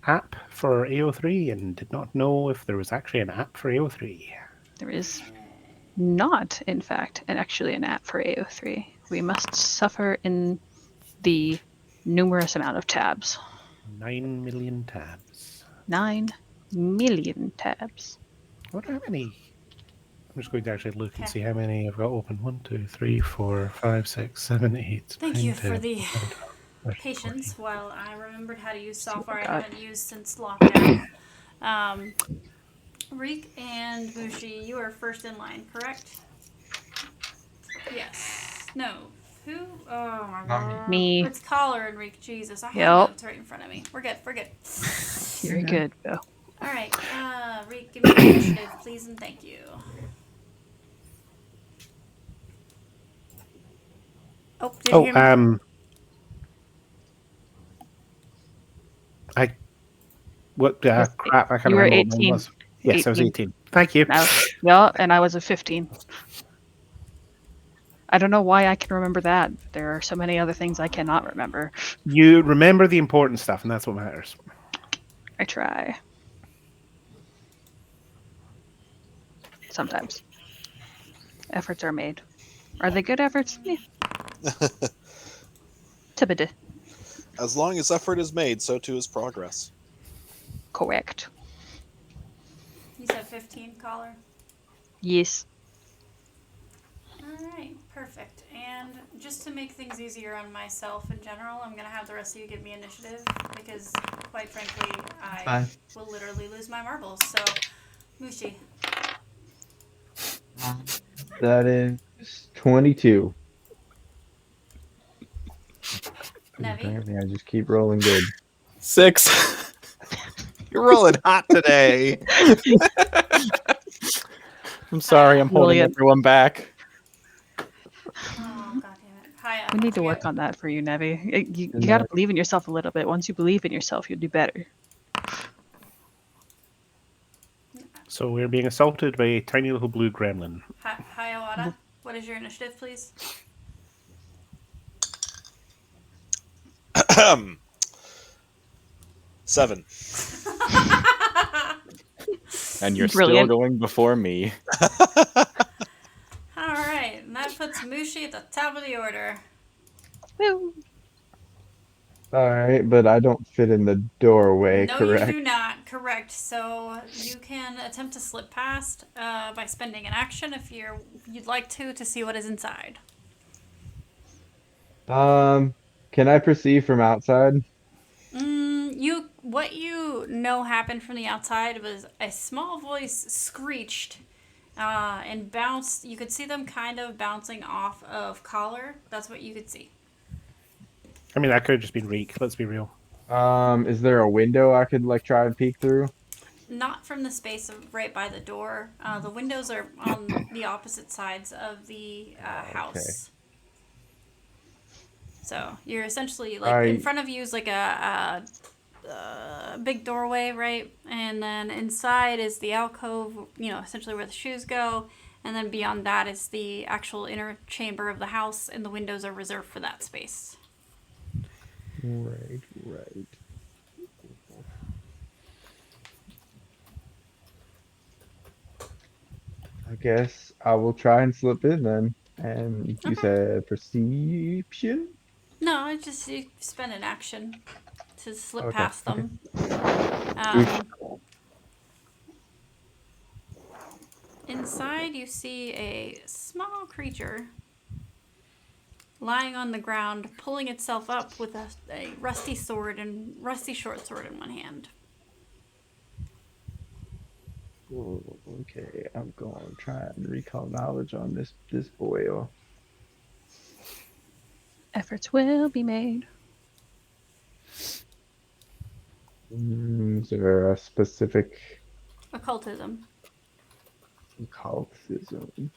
app for AO3 and did not know if there was actually an app for AO3. There is not, in fact, actually an app for AO3. We must suffer in the numerous amount of tabs. 9 million tabs. 9 million tabs. I wonder how many. I'm just going to actually look and Okay. see how many I've got open. 1, 2, 3, 4, 5, 6, 7, 8. Thank 9, you for 10, the 11, 12, 13, patience 14. while I remembered how to use See what software we I got. haven't used since lockdown. Reek and Mushi, you are first in line, correct? Yes. No. Who? Oh my god. Me. It's Collar and Reek. Jesus, I have Yep. notes right in front of me. We're good. We're good. Very good, Bill. All right. Reek, give me the initiative, please, and thank you. Oh, did you hear me? What Yes, crap? I can't you were remember what mine 18. was. Yes, I was 18. 18. Thank you. Yeah, and I was a 15. I don't know why I can remember that. There are so many other things I cannot remember. You remember the important stuff, and that's what matters. I try. Sometimes. Efforts are made. Are they good efforts? Yeah. Tibida. As long as effort is made, so too is progress. Correct. You said 15, Collar? Yes. Alright, perfect. And just to make things easier on myself in general, I'm going to have the rest of you give me initiative because, quite frankly, I Fine. will literally lose my marbles. So, Mushi. That is 22. Nevi? Apparently, I just keep rolling good. 6. You're rolling hot today. I'm sorry, I'm holding Brilliant. everyone back. Oh, god damn it. Hi, We need to work on that for you, Nevi. You got to believe in yourself a little bit. Once you believe in yourself, you'll do better. So we're being assaulted by a tiny little blue gremlin. Hi, Awada. What is your initiative, please? 7. And you're still Brilliant. going before me. All right, and that puts Mushi at the top of the order. Woo. All right, but I don't fit in the doorway, No, you do correct? not. Correct. So you can attempt to slip past by spending an action if you'd like to see what is inside. Can I perceive from outside? What you know happened from the outside was a small voice screeched and bounced. You could see them kind of bouncing off of Collar. That's what you could see. I mean, that could have just been Reek. Let's be real. Is there a window I could like try and peek through? Not from the space of right by the door. The windows are on the opposite sides of the house. So you're essentially like in front of you is like a big doorway, right? And then inside is the alcove, essentially where the shoes go. And then beyond that is the actual inner chamber of the house, and the windows are reserved for that space. Right. I guess I will try and slip in then. And you Okay. said perception? No, it's just you spend an action to slip Okay, past okay. them. Oof. Inside, you see a small creature lying on the ground, pulling itself up with a rusty short sword in one hand. Oh, okay, I'm going to try and recall knowledge on this boy. Efforts will be made. Is there a specific Occultism. occultism?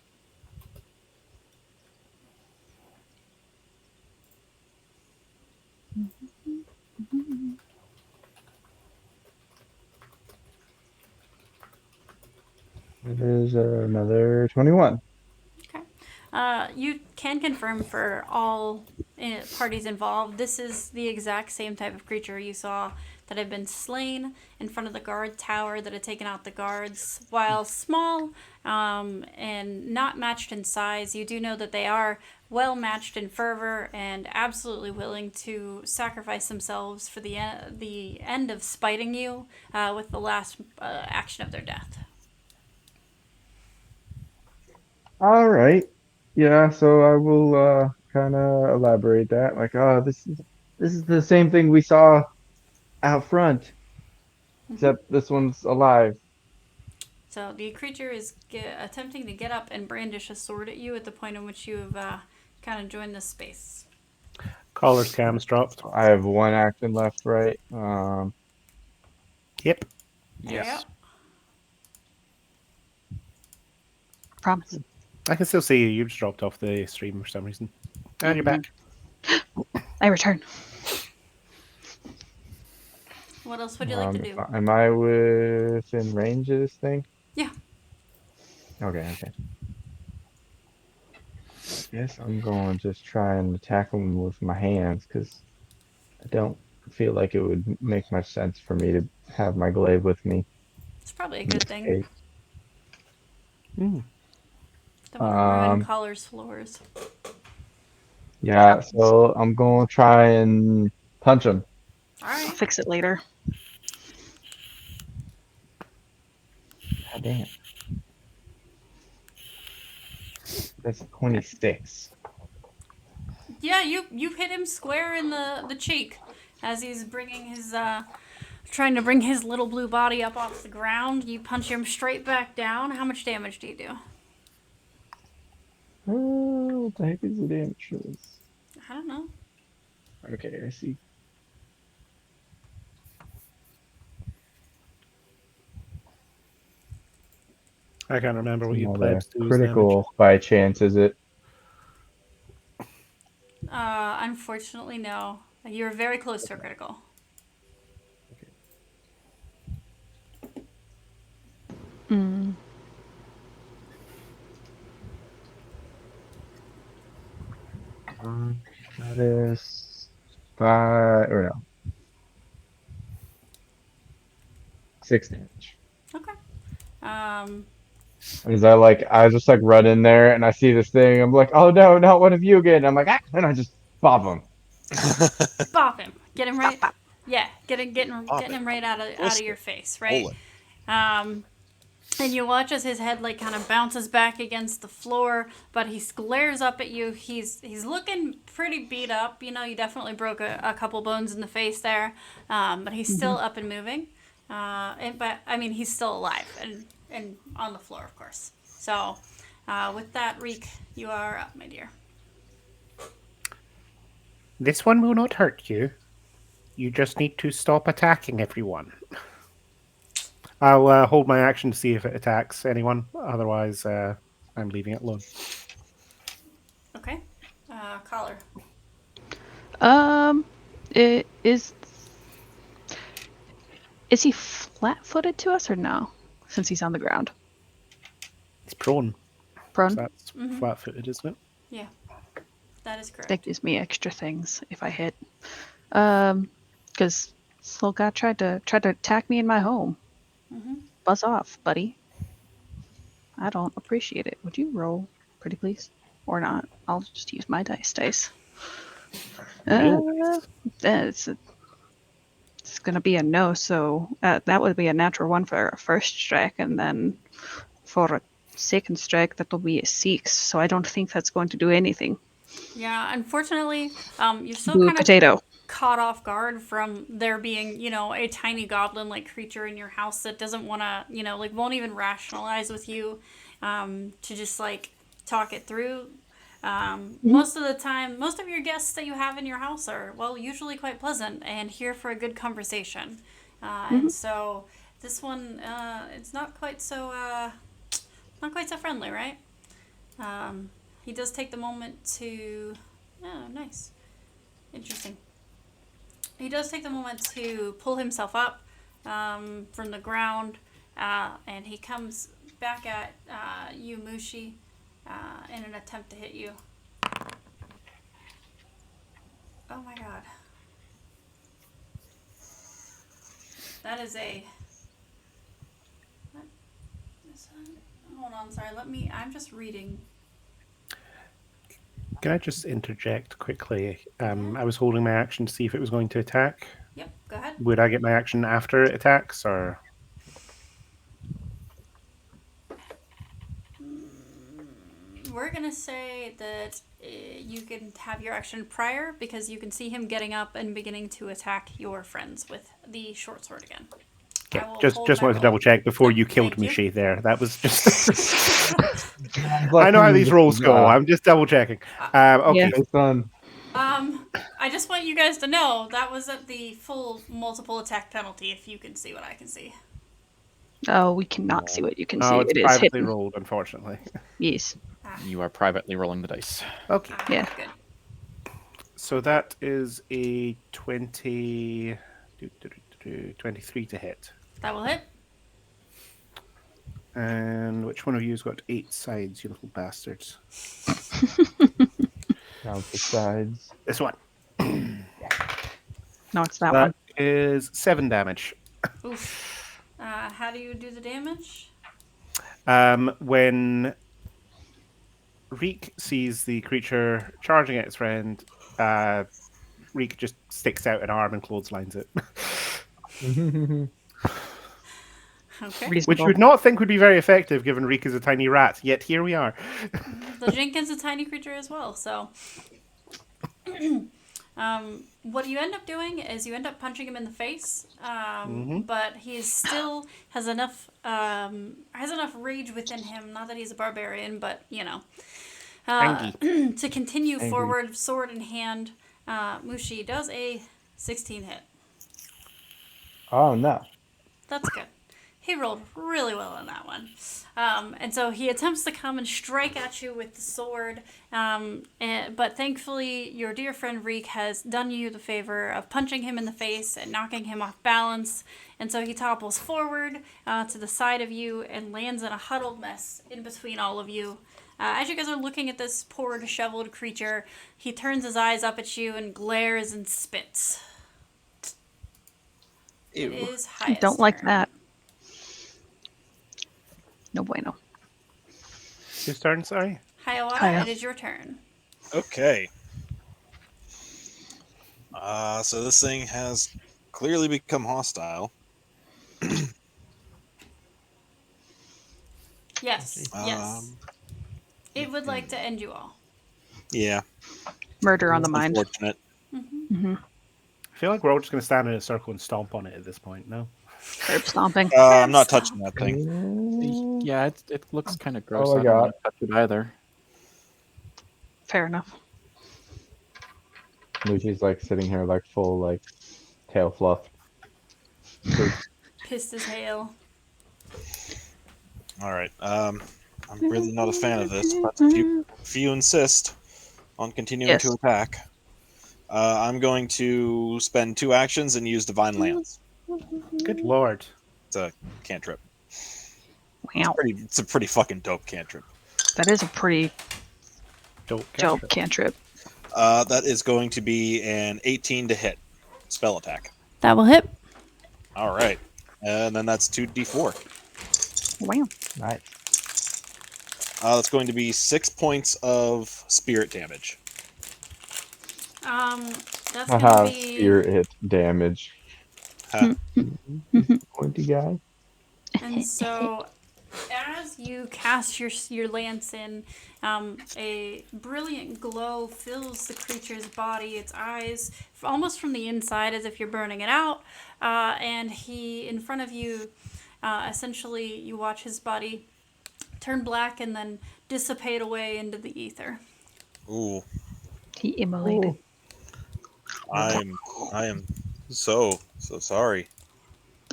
It is another 21. Okay. You can confirm for all parties involved, this is the exact same type of creature you saw that had been slain in front of the guard tower that had taken out the guards. While small and not matched in size, you do know that they are well matched in fervor and absolutely willing to sacrifice themselves for the end of spiting you with the last action of their death. All right. Yeah, so I will kind of elaborate that. Like, oh, this is the same thing we saw out front, except this one's alive. So the creature is attempting to get up and brandish a sword at you at the point in which you have kind of joined this space. Collar's cam's dropped. I have one action left, right? Yep. There you Yes. go. Promise. I can still see you. You just dropped off the stream for some reason. And you're back. I return. What else would you like to do? Am I within range of this thing? Yeah. Okay. Guess I'm going to just try and attack him with my hands because I don't feel like it would make much sense for me to have my glaive with me It's probably a in good this thing. case. Don't want to ruin Collar's floors. Yeah, so I'm going to try and punch him. All I'll right. fix it later. God damn. That's 26. Yeah, you hit him square in the cheek as he's bringing his trying to bring his little blue body up off the ground. You punch him straight back down. How much damage do you do? What the heck is the damage for this? I don't know. Okay, I see. I can't remember what you Not a plebs do. critical by chance, is it? Unfortunately, no. You were very close to a critical. 5 or no, 6 damage. Okay. Um, As I just like run in there and I see this thing. I'm like, oh no, not one of you again. I'm like, ah, and I just bop him. bop him. Get him right. Bop. Yeah, getting him right out of your face, right? And you watch as his head like kind of bounces back against the floor, but he glares up at you. He's looking pretty beat up. You know, you definitely broke a couple bones in the face there, but he's still up and moving. But I mean, he's still alive and on the floor, of course. So, with that, Reek, you are up, my dear. This one will not hurt you. You just need to stop attacking everyone. I'll hold my action to see if it attacks anyone. Otherwise, I'm leaving it alone. Okay. Collar. Is he flat-footed to us or no? Since he's on the ground. It's prone. Prone? So that's flat-footed, isn't it? Yeah, that is correct. That gives me extra things if I hit. Because this little guy tried to attack me in my home. Buzz off, buddy. I don't appreciate it. Would you roll, pretty please? Or not? I'll just use my dice. It's gonna be a no, so that would be a natural 1 for a first strike, and then for a second strike that'll be a 6. So I don't think that's going to do anything. Yeah, unfortunately, you're still Blue kind potato. of caught off guard from there being, a tiny goblin-like creature in your house that doesn't want to, like won't even rationalize with you to just like talk it through. Most of the time, most of your guests that you have in your house are, well, usually quite pleasant and here for a good conversation. And so this one, it's not quite so friendly, right? He does take the moment to... Oh, nice. Interesting. He does take the moment to pull himself up from the ground, and he comes back at you, Mushi, in an attempt to hit you. Oh my god. That is a... Hold on, sorry, I'm just reading... Can I just interject quickly? I was holding my action to see if it was going to attack. Yep, go ahead. Would I get my action after it attacks, or...? We're going to say that you can have your action prior because you can see him getting up and beginning to attack your friends with the short sword again. Okay, just wanted to double check before you killed Mushi there. That was just... I know how these rolls go. I'm just double checking. Okay. It's done. I just want you guys to know that was at the full multiple attack penalty, if you can see what I can see. Oh, we cannot see what you can see. It's It is privately hidden. rolled, unfortunately. Yes. You are privately rolling the dice. Okay. Yeah. Good. So that is a 23 to hit. That will hit. And which one of you's got 8 sides, you little bastards? Count the sides. This one. No, it's that one. That is 7 damage. Oof. How do you do the damage? When Reek sees the creature charging at its friend, Reek just sticks out an arm and clotheslines it. Okay. Which you would not think would be very effective given Reek is a tiny rat, yet here we are. The Jenkins is a tiny creature as well, so... what you end up doing is you end up punching him in the face, but he is still has enough rage within him. Not that he's a barbarian, but to continue forward, sword in hand. Mushi does a 16 hit. Oh no. That's good. He rolled really well on that one. And so he attempts to come and strike at you with the sword. But thankfully, your dear friend Reek has done you the favor of punching him in the face and knocking him off balance. And so he topples forward to the side of you and lands in a huddled mess in between all of you. As you guys are looking at this poor, disheveled creature, he turns his eyes up at you and glares and spits. It Ew. is Haya's Don't like turn. that. No bueno. Whose turn, sorry? Hayawada, Haya. it is your turn. Okay. So this thing has clearly become hostile. Yes, yes. It would like to end you all. Yeah. Murder on the mind. Unfortunate. Mm-hmm. I feel like we're all just going to stand in a circle and stomp on it at this point, no? Curb stomping. I'm not touching that thing. Yeah, it looks kind of gross. Oh my I don't God. want to touch it either. Fair enough. Lucy's like sitting here like full like tail fluff. Pissed as hail. All right. I'm really not a fan of this, but if you insist on continuing Yes. to attack, I'm going to spend 2 actions and use Divine Lance. Good lord. It's a cantrip. Wow. It's a pretty fucking dope cantrip. That is a pretty Dope dope cantrip. cantrip. That is going to be an 18 to hit spell attack. That will hit. All right, and then that's 2d4. Wow. Nice. That's going to be 6 points of spirit damage. That's Haha, gonna be spirit hit damage. Ha. Pointy guy. And so, as you cast your lance in, a brilliant glow fills the creature's body, its eyes, almost from the inside, as if you're burning it out. And he, in front of you, essentially, you watch his body turn black and then dissipate away into the ether. Ooh, He immolated. I am so sorry.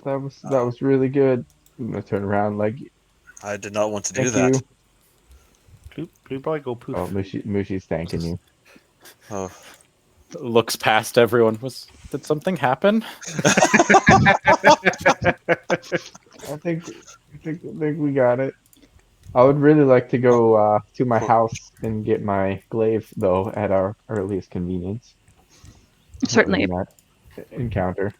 That was really good. I'm gonna turn around like I did not want to do thank that. you. Blue boy, go poof. Oh, Mushi's thanking you. Oh. Looks past everyone. Did something happen? I think we got it. I would really like to go to my house and get my glaive though at our earliest convenience. Certainly, Having that encounter.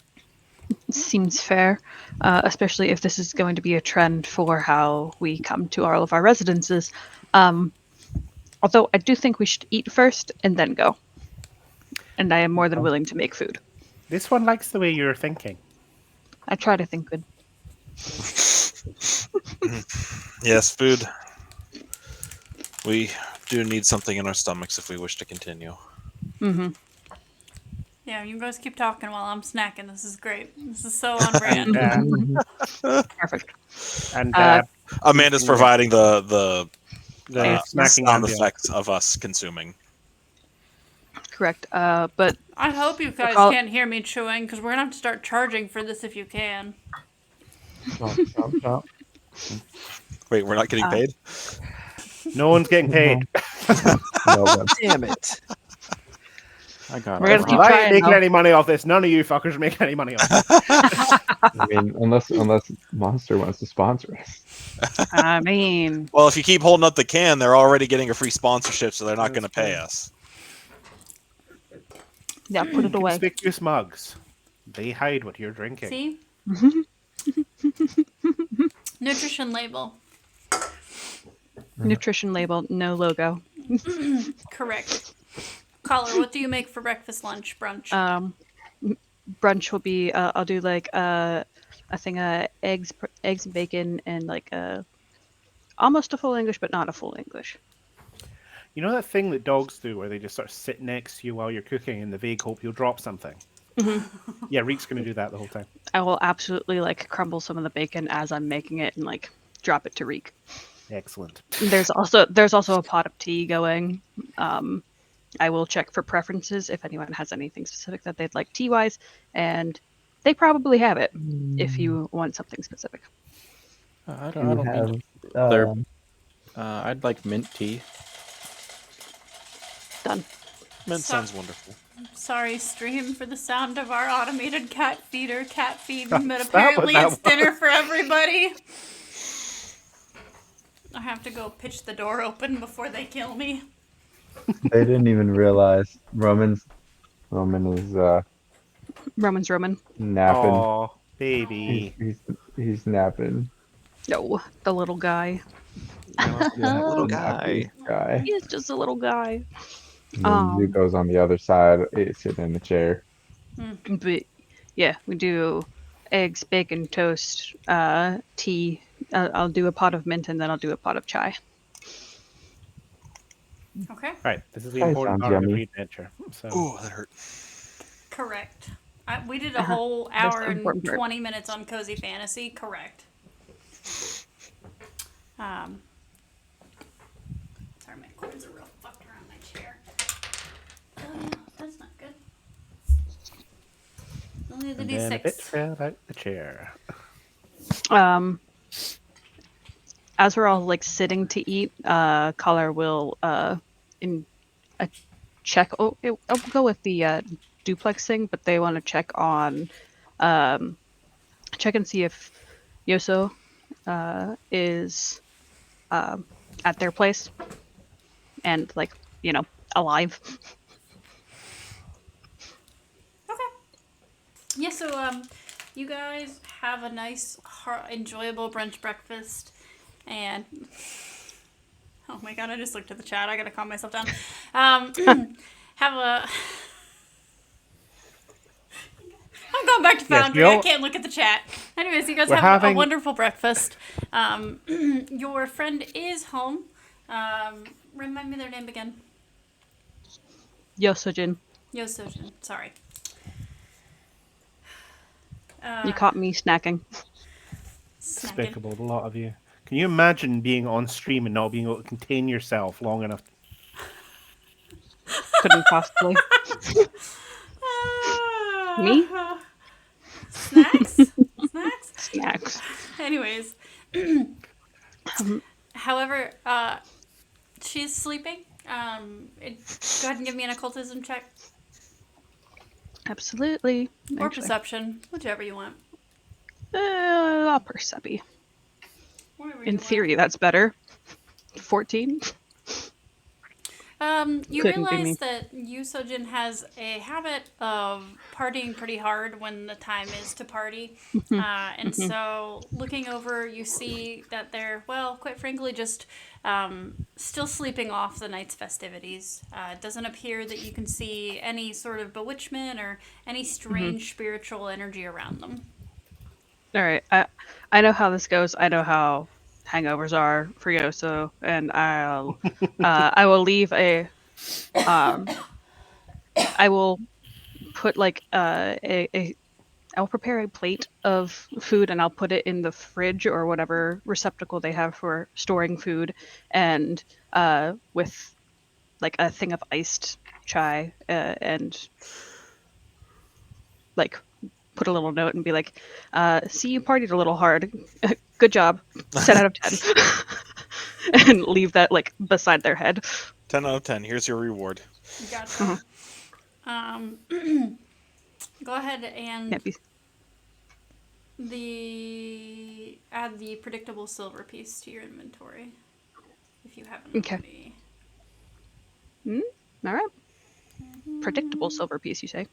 seems fair, especially if this is going to be a trend for how we come to all of our residences. Although I do think we should eat first and then go. And I am more than willing to make food. This one likes the way you're thinking. I try to think good. Yes, food. We do need something in our stomachs if we wish to continue. Mm-hmm. Yeah, you guys keep talking while I'm snacking. This is great. This is so on brand. Perfect. And Amanda's providing the snacking sound ambience. effects of us consuming. Correct. But I hope you guys Recall- can't hear me chewing, because we're going to have to start charging for this if you can. Chomp. Wait, we're not getting paid? No one's getting paid. No, but Damn it. I got We're it. gonna keep I ain't trying, making though. any money off this. None of you fuckers are making any money off this. I mean, unless Monster wants to sponsor us. I mean, Well, if you keep holding up the can, they're already getting a free sponsorship, so they're not going to pay us. yeah, put it away. Conspicuous mugs. They hide what you're drinking. See? Nutrition label. Nutrition label, no logo. Correct. Caller, what do you make for breakfast, lunch, brunch? Brunch will be I'll do like a thing eggs and bacon and like almost a full English but not a full English. You know that thing that dogs do where they just sort of sit next to you while you're cooking in the vague hope you'll drop something? Yeah, Reek's going to do that the whole time. I will absolutely like crumble some of the bacon as I'm making it and like drop it to Reek. Excellent. There's also a pot of tea going. I will check for preferences if anyone has anything specific that they'd like tea wise, and they probably have it if you want something specific. I You don't have, think they're- I'd like mint tea. Done. Mint So- sounds wonderful. Sorry, stream, for the sound of our automated cat feeder cat feeding, but Stop with apparently that it's dinner for everybody. I have to go pitch the door open before they kill me. They didn't even realize Roman is Roman's Roman. napping. Oh, baby. He's napping. No, the little guy. That little The nappy guy. guy. He is just a little guy. And then Zuko's on the other side, sitting in the chair. But yeah, we do eggs, bacon, toast, tea. I'll do a pot of mint and then I'll do a pot of chai. Okay, Right, this is the That important sounds part of yummy. every adventure. So, Ooh, that hurt. correct. We did a whole hour the important and part. 20 minutes on Cozy Fantasy. Correct. Sorry, my cords are real fucked around my chair. Oh yeah, that's not good. Only the and then a bit D6. fell out the chair. As we're all like sitting to eat, Collar will check. I'll go with the duplex thing, but they want to check on, check and see if Yoso is at their place and like alive. Okay. Yeah, so you guys have a nice, enjoyable brunch breakfast, and oh my god, I just looked at the chat. I gotta calm myself down. Have a. I'm going back to Foundry. I can't look at the chat. Anyways, you guys have a wonderful breakfast. Your friend is home. Remind me their name again. Yosojin. Yosojin. Sorry. You caught me snacking. Despicable, a lot of you. Can you imagine being on stream and not being able to contain yourself long enough? Couldn't possibly. Me? Snacks? Snacks? Snacks. Anyways. However, she's sleeping. Go ahead and give me an occultism check. Absolutely. Or Actually. perception. Whichever you want. I'll percepi. Whatever you In want. theory, that's better. 14. You Couldn't be me. realize that Yusojin has a habit of partying pretty hard when the time is to party. And so looking over, you see that they're, well, quite frankly, just still sleeping off the night's festivities. It doesn't appear that you can see any sort of bewitchment or any strange spiritual energy around them. All right. I know how this goes. I know how hangovers are for Yoso, and I will leave I will put like I will prepare a plate of food and I'll put it in the fridge or whatever receptacle they have for storing food, and with like a thing of iced chai and like put a little note and be like, see, you partied a little hard. Good job. 10 out of 10. And leave that like beside their head. 10 out of 10. Here's your reward. Gotcha. Go ahead and add the predictable silver piece to your inventory if you haven't already. All right. Predictable silver piece, you say?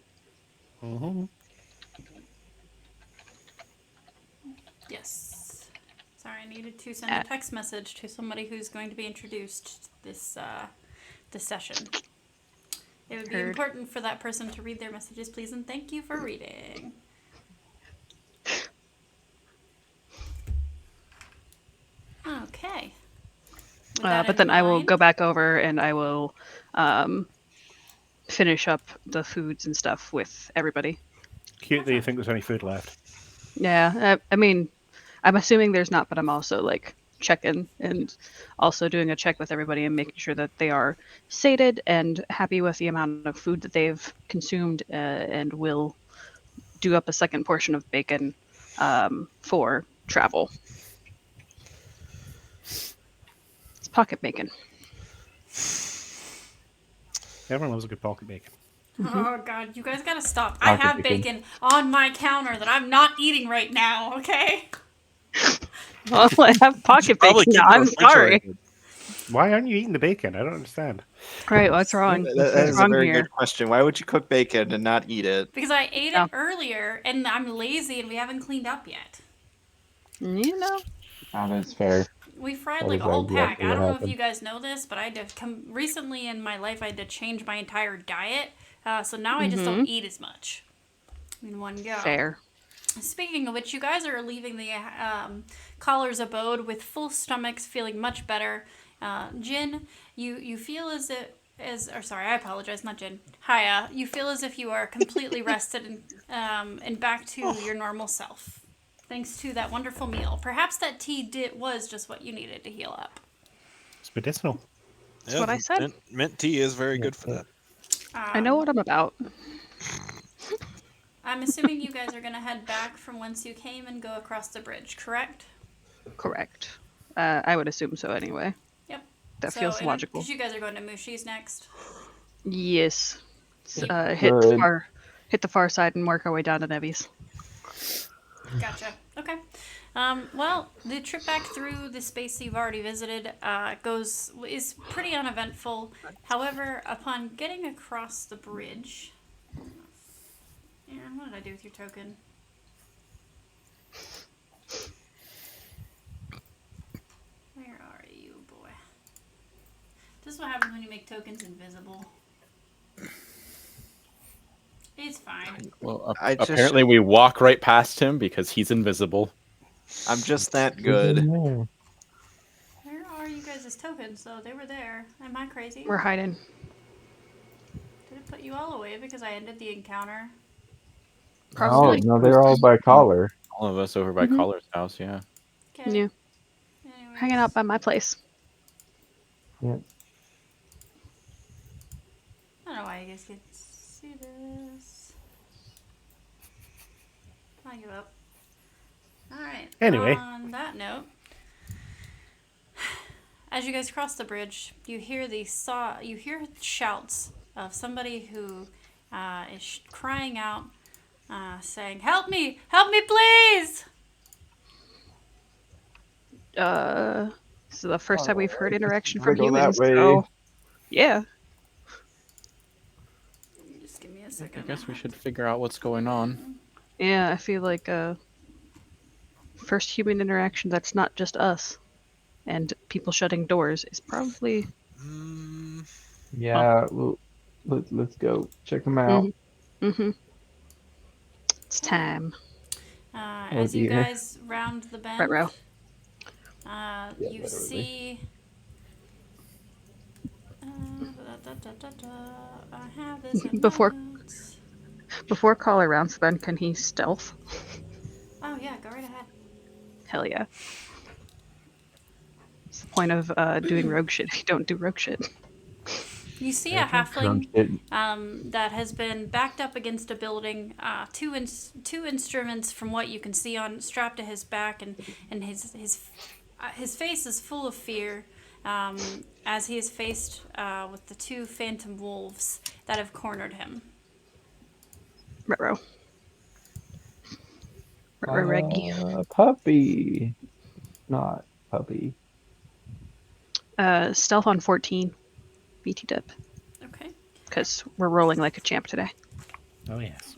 Yes. Sorry, I needed to send a text message to somebody who's going to be introduced this session. It would be important for that person to read their messages, please, and thank you for reading. Okay. But then I will go back over and I will finish up the foods and stuff with everybody. Cute that you think there's any food left. Yeah, I mean, I'm assuming there's not, but I'm also like checking and also doing a check with everybody and making sure that they are sated and happy with the amount of food that they've consumed, and will do up a second portion of bacon for travel. It's pocket bacon. Everyone loves a good pocket bacon. Oh god, you guys gotta stop. I have bacon on my counter that I'm not eating right now, okay? Well, I have pocket Probably bacon now. keep it I'm sorry. refrigerated. Why aren't you eating the bacon? I don't understand. Right, what's wrong? That What's is a wrong very here? good question. Why would you cook bacon and not eat it? Because I ate No. it earlier and I'm lazy and we haven't cleaned up yet. You know. That is fair. We fried That like is a whole pack. exactly I what don't know if happened. you guys know this, but I did recently in my life I had to change my entire diet. So now I just don't eat as much in one go. Fair. Speaking of which, you guys are leaving the Collar's abode with full stomachs, feeling much better. Jin, you feel sorry, I apologize, not Jin. Haya, you feel as if you are completely rested and back to your normal self, thanks to that wonderful meal. Perhaps that tea was just what you needed to heal up. It's medicinal. That's what I said. Mint tea is very good for that. I know what I'm about. I'm assuming you guys are gonna head back from whence you came and go across the bridge, correct? Correct. I would assume so anyway. Yep. That feels logical. Because you guys are going to Mushi's next. Yes. Good. Hit the far side and work our way down to Nevi's. Gotcha. Okay. Well, the trip back through the space you've already visited is pretty uneventful. However, upon getting across the bridge, Aaron, what did I do with your token? Where are you, boy? This is what happens when you make tokens invisible. It's fine. Well, I just- apparently we walk right past him because he's invisible. I'm just that good. Where are you guys' tokens, though? They were there. Am I crazy? We're hiding. Did it put you all away because I ended the encounter? Probably. Oh, no, they're all by collar. All of us over by Collar's house, yeah. Okay. Yeah. Anyways. Hanging out by my place. Yeah. I don't know why you guys can see this. I give up. Alright. Anyway. On that note, as you guys cross the bridge, you hear shouts of somebody who is crying out, saying, "Help me! Help me, please!" This is the first time we've heard interaction Wanna from go that humans. way? So, yeah. Just give me a I second. guess we should figure out what's going on. Yeah, I feel like first human interaction that's not just us and people shutting doors is probably Yeah, well, let's go check them out. mm-hmm. It's time. As you dear. guys round the bend, Right row. you literally. see. I have this in Before- my notes. Before Collar rounds the bend, can he stealth? Oh yeah, go right ahead. Hell yeah. It's the point of doing rogue shit if you don't do rogue shit. You see a halfling that has been backed up against a building. Two instruments, from what you can see, strapped to his back, and his face is full of fear, as he is faced with the two phantom wolves that have cornered him. Retro. Retro Reggie. Puppy. Not puppy. Stealth on 14. BT dip. Okay. Because we're rolling like a champ today. Oh, yes.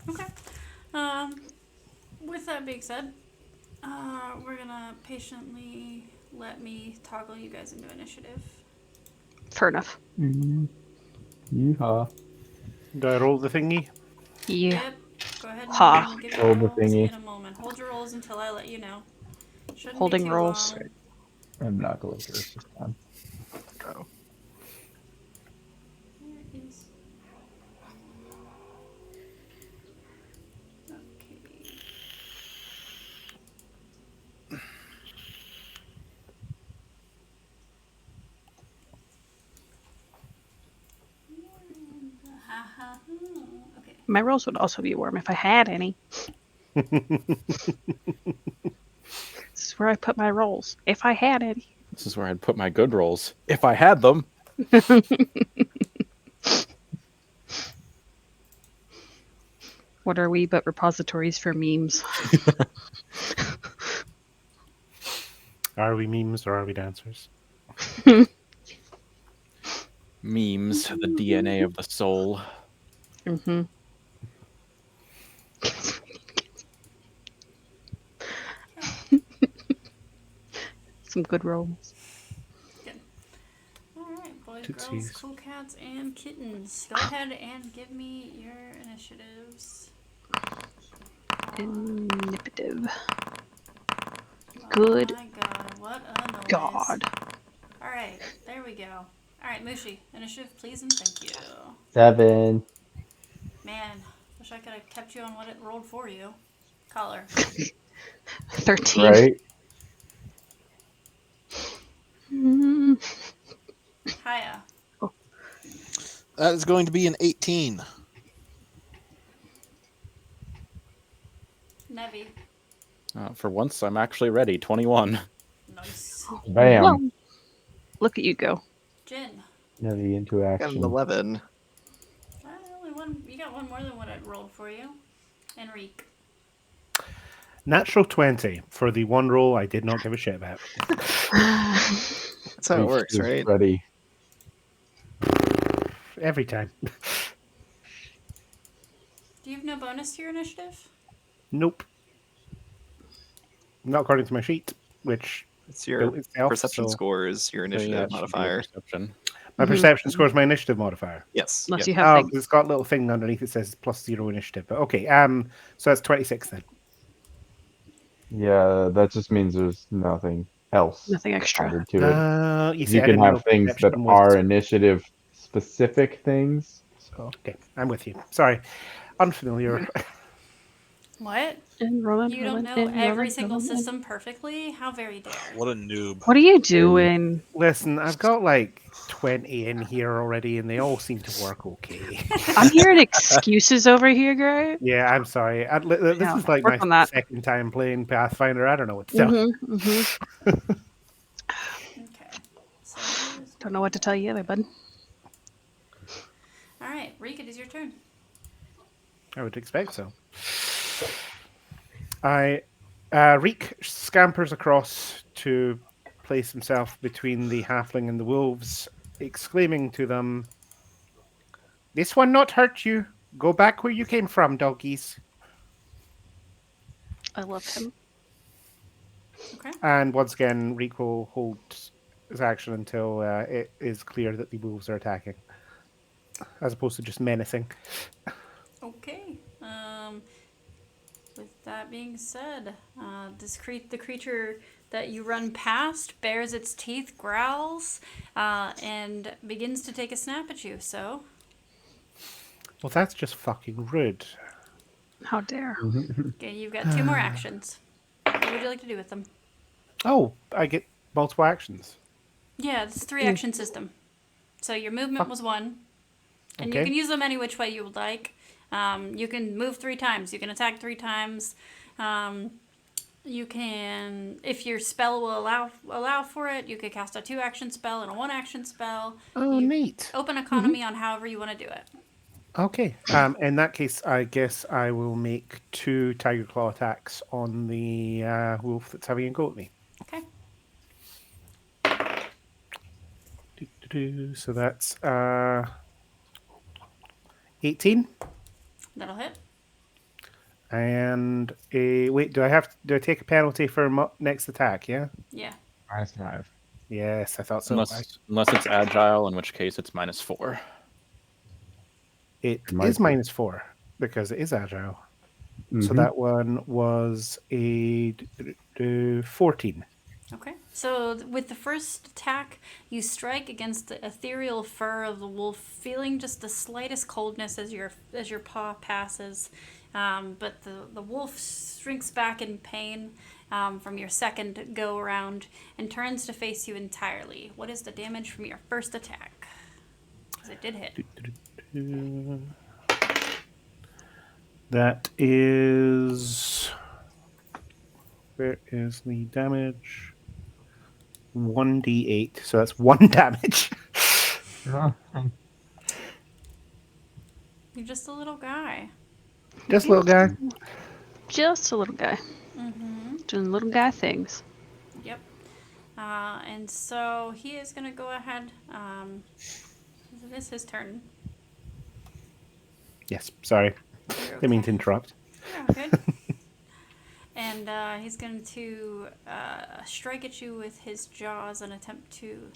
Okay. With that being said, we're gonna patiently let me toggle you guys into initiative. Fair enough. Yeehaw. Do I roll the thingy? Yeah. Yep. Go ahead and Ha. give Roll your the rolls thingy. in a moment. Hold your rolls until I let you know. Shouldn't Holding be too rolls. long. I'm not going first this time. Go. Where is... Okay. Okay. My rolls would also be warm if I had any. This is where I put my rolls. If I had any. This is where I'd put my good rolls. If I had them. What are we but repositories for memes? Are we memes or are we dancers? Memes, the DNA of the soul. Mm-hmm. Some good rolls. Good. All right, boys, girls, Tootsies. cool cats, and kittens. Go ahead and give me your initiatives. Initiative. Good Oh my god, what a noise. God. All right, there we go. All right, Mushi, initiative, please, and thank you. 7. Man, wish I could have kept you on what it rolled for you. Color. 13. Right? Mm. Haya. That is going to be an 18. Nevi. For once, I'm actually ready. 21. Nice. Bam. Whoa. Look at you go. Jin. Nevi into Got an action. 11. Only one. You got one more than what I rolled for you. Enrique. Natural 20 for the one roll I did not give a shit about. That's how it works, Is right? Ready. Every time. Do you have no bonus to your initiative? Nope. Not according to my sheet, which It's your built itself. perception So score is your So, initiative yeah, it should be a modifier. perception. my Mhm. perception score is my initiative modifier. Yes. Unless Yep. you have Oh, things. it's got a little thing underneath that says +0 initiative. But okay, so that's 26 then. Yeah, that just means there's nothing else Nothing extra. added to it. You see, You I can didn't know have things that perception was. are initiative specific things. So Okay, I'm with you. Sorry, unfamiliar. What? Enrollment, You don't know every single system perfectly? How very dare. What a noob. What are you doing? Listen, I've got like 20 in here already, and they all seem to work okay. I'm hearing excuses over here, Gray. Yeah, I'm sorry. This Yeah, is like work my on that. second time playing Pathfinder. I don't know what to tell. Mm-hmm, mm-hmm. Okay. So here's... Don't know what to tell you either, bud. All right, Rika, it is your turn. I would expect so. Reek scampers across to place himself between the halfling and the wolves, exclaiming to them, "This one not hurt you. Go back where you came from, doggies." I love him. Okay. And once again, Reek will hold his action until it is clear that the wolves are attacking, as opposed to just menacing. Okay. With that being said, the creature that you run past bares its teeth, growls, and begins to take a snap at you. So, Well, that's just fucking rude. How dare. okay, you've got 2 more actions. What would you like to do with them? Oh, I get multiple actions. Yeah, it's a 3-action system. So your movement was 1, and you Okay. can use them any which way you would like. You can move 3 times. You can attack 3 times. You can, if your spell will allow for it, you could cast a 2-action spell and a 1-action spell. Oh, You neat. Open economy on however you want to do it. Okay. In that case, I guess I will make 2 Tiger Claw attacks on the wolf that's having a go at me. Okay. So that's 18. That'll hit. And wait, do I take a penalty for next attack? Yeah. Yeah. -5. Yes, I thought so. Unless it's agile, in which case it's -4. It Might is be. -4 because it is agile. So Mhm. that one was a 14. Okay. So with the first attack, you strike against the ethereal fur of the wolf, feeling just the slightest coldness as your paw passes. But the wolf shrinks back in pain from your second go around and turns to face you entirely. What is the damage from your first attack? Because it did hit. That is. Where is the damage? 1d8. So that's 1 damage. You're just a little guy. Just little guy. Just a little guy. Doing little guy things. Yep. And so he is going to go ahead. It is his turn. Yes, sorry. You're Didn't mean to okay. interrupt. Yeah, good. And he's going to strike at you with his jaws and attempt to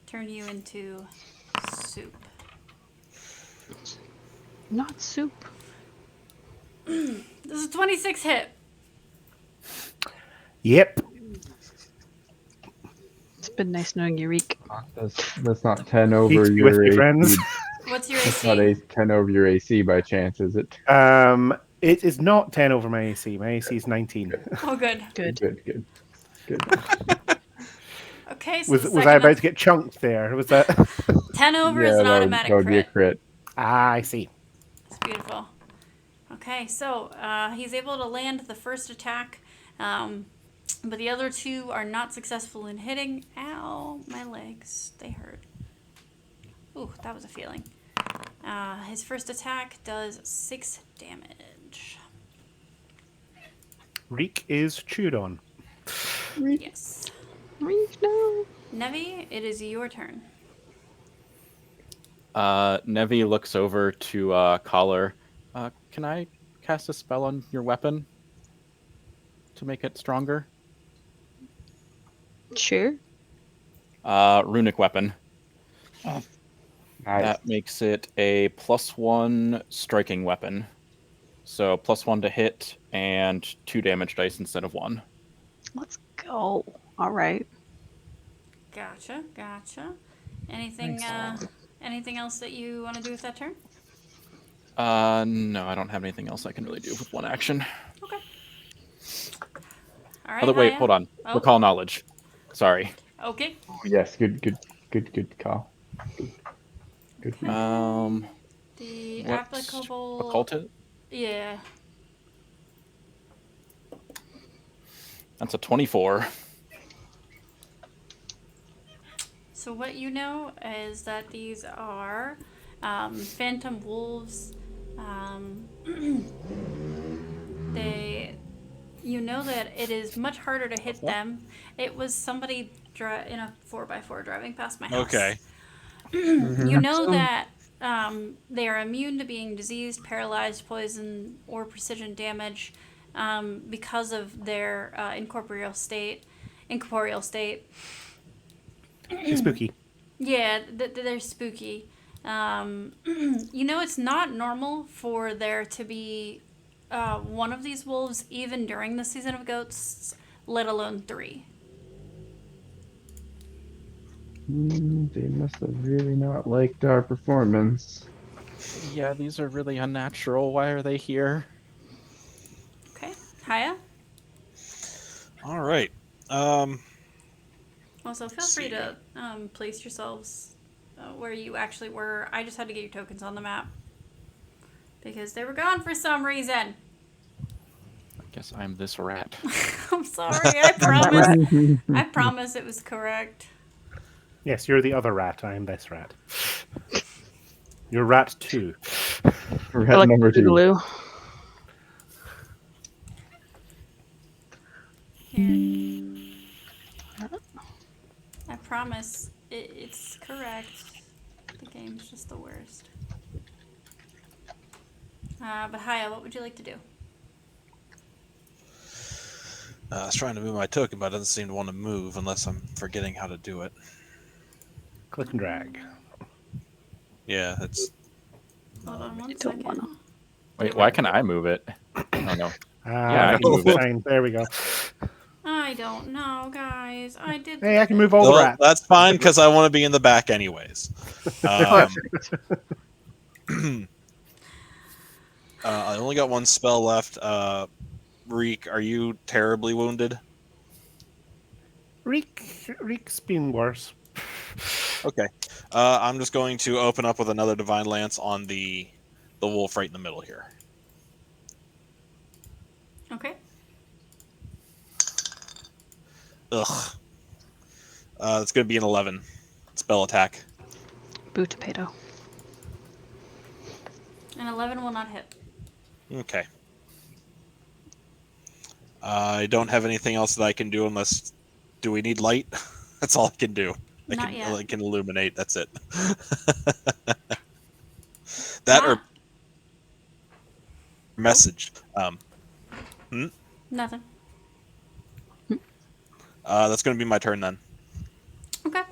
turn you into soup. Not soup. This is a 26 hit. Yep. It's been nice knowing you, Reek. That's not 10 over Keeps me with your me, AC. friends. What's your That's not AC? 10 over your AC by chance, is it? It is not 10 over my AC. My AC is 19. Oh, good. Good. Good. Okay, so Was the I second about to get chunked there? Was that? 10 over Yeah, is an that automatic would be a crit. crit. I see. It's beautiful. Okay, so he's able to land the first attack, but the other two are not successful in hitting. Ow, my legs, they hurt. Ooh, that was a feeling. His first attack does 6 damage. Reek is chewed on. Yes. Reek, no. Nevi, it is your turn. Nevi looks over to Collar. Can I cast a spell on your weapon to make it stronger? Sure. Runic weapon. Nice. That makes it a +1 striking weapon. So +1 to hit and 2 damage dice instead of 1. Let's go. All right. Gotcha. Anything, anything else that you want to do with that turn? No, I don't have anything else I can really do with one action. Okay. All right. Oh, wait, Haya. hold on. Oh. Recall knowledge. Sorry. Okay. Oh, yes, good call. Good. The What's applicable. occulted? Yeah. That's a 24. So what you know is that these are phantom wolves. You know that it is much harder to hit them. It was somebody in a 4x4 driving past my house. Okay. You know that they are immune to being diseased, paralyzed, poison, or precision damage because of their incorporeal state. It's spooky. Yeah, they're spooky. You know, it's not normal for there to be one of these wolves even during the season of goats, let alone 3. They must have really not liked our performance. Yeah, these are really unnatural. Why are they here? Okay, Haya. All right. Also, feel free to place yourselves where you actually were. I just had to get your tokens on the map because they were gone for some reason. I guess I'm this rat. I'm sorry. I promise it was correct. Yes, you're the other rat. I am this rat. You're rat 2. Rat number 2. Boogaloo. Here. I promise it's correct. The game's just the worst. But Haya, what would you like to do? I was trying to move my token, but it doesn't seem to want to move unless I'm forgetting how to do it. Click and drag. Yeah, that's. Hold on one don't second. wanna. Wait, why can I move it? Oh no. Yeah, I can move it. Fine. There we go. I don't know, guys. I did. Hey, I can move all the Well, rats. that's fine because I want to be in the back anyways. I only got one spell left. Reek, are you terribly wounded? Reek's been worse. Okay. I'm just going to open up with another Divine Lance on the wolf right in the middle here. Okay. Ugh. It's going to be an 11 spell attack. Boo potato. An 11 will not hit. Okay. I don't have anything else that I can do unless. Do we need light? That's all I can do. Not yet. I can illuminate. That's it. That or Not message. nothing. That's going to be my turn then. Okay.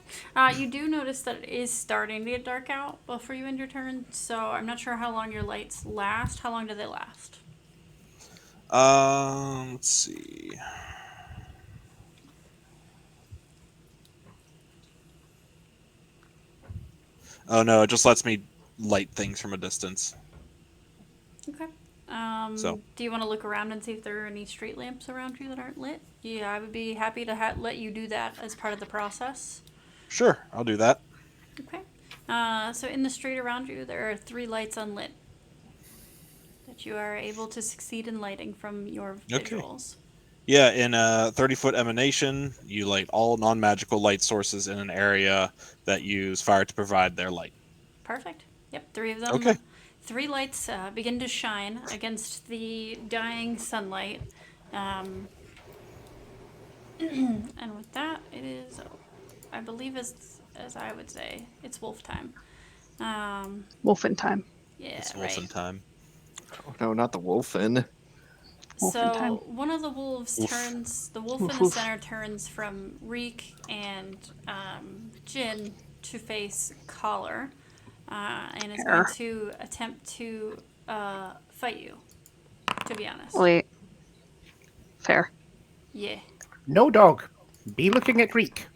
You do notice that it is starting to get dark out before you end your turn, so I'm not sure how long your lights last. How long do they last? Let's see. Oh no, it just lets me light things from a distance. Okay. So. Do you want to look around and see if there are any street lamps around you that aren't lit? Yeah, I would be happy to let you do that as part of the process. Sure, I'll do that. Okay. So in the street around you, there are 3 lights unlit that you are able to succeed in lighting from your visuals. Yeah, in a 30-foot emanation, you light all non-magical light sources in an area that use fire to provide their light. Perfect. Yep, 3 of them. Okay. 3 lights begin to shine against the dying sunlight. And with that, it is, I believe, as I would say, it's wolf time. Wolfen time. Yeah, It's right. wolfen time. Oh no, not the wolfen. Wolfen time. So one of the wolves turns, the wolf in Woof, the woof. center turns from Reek and Jin to face Collar, and is going Err. to attempt to fight you, to be honest. Wait. Fair. Yeah. No dog. Be looking at Reek.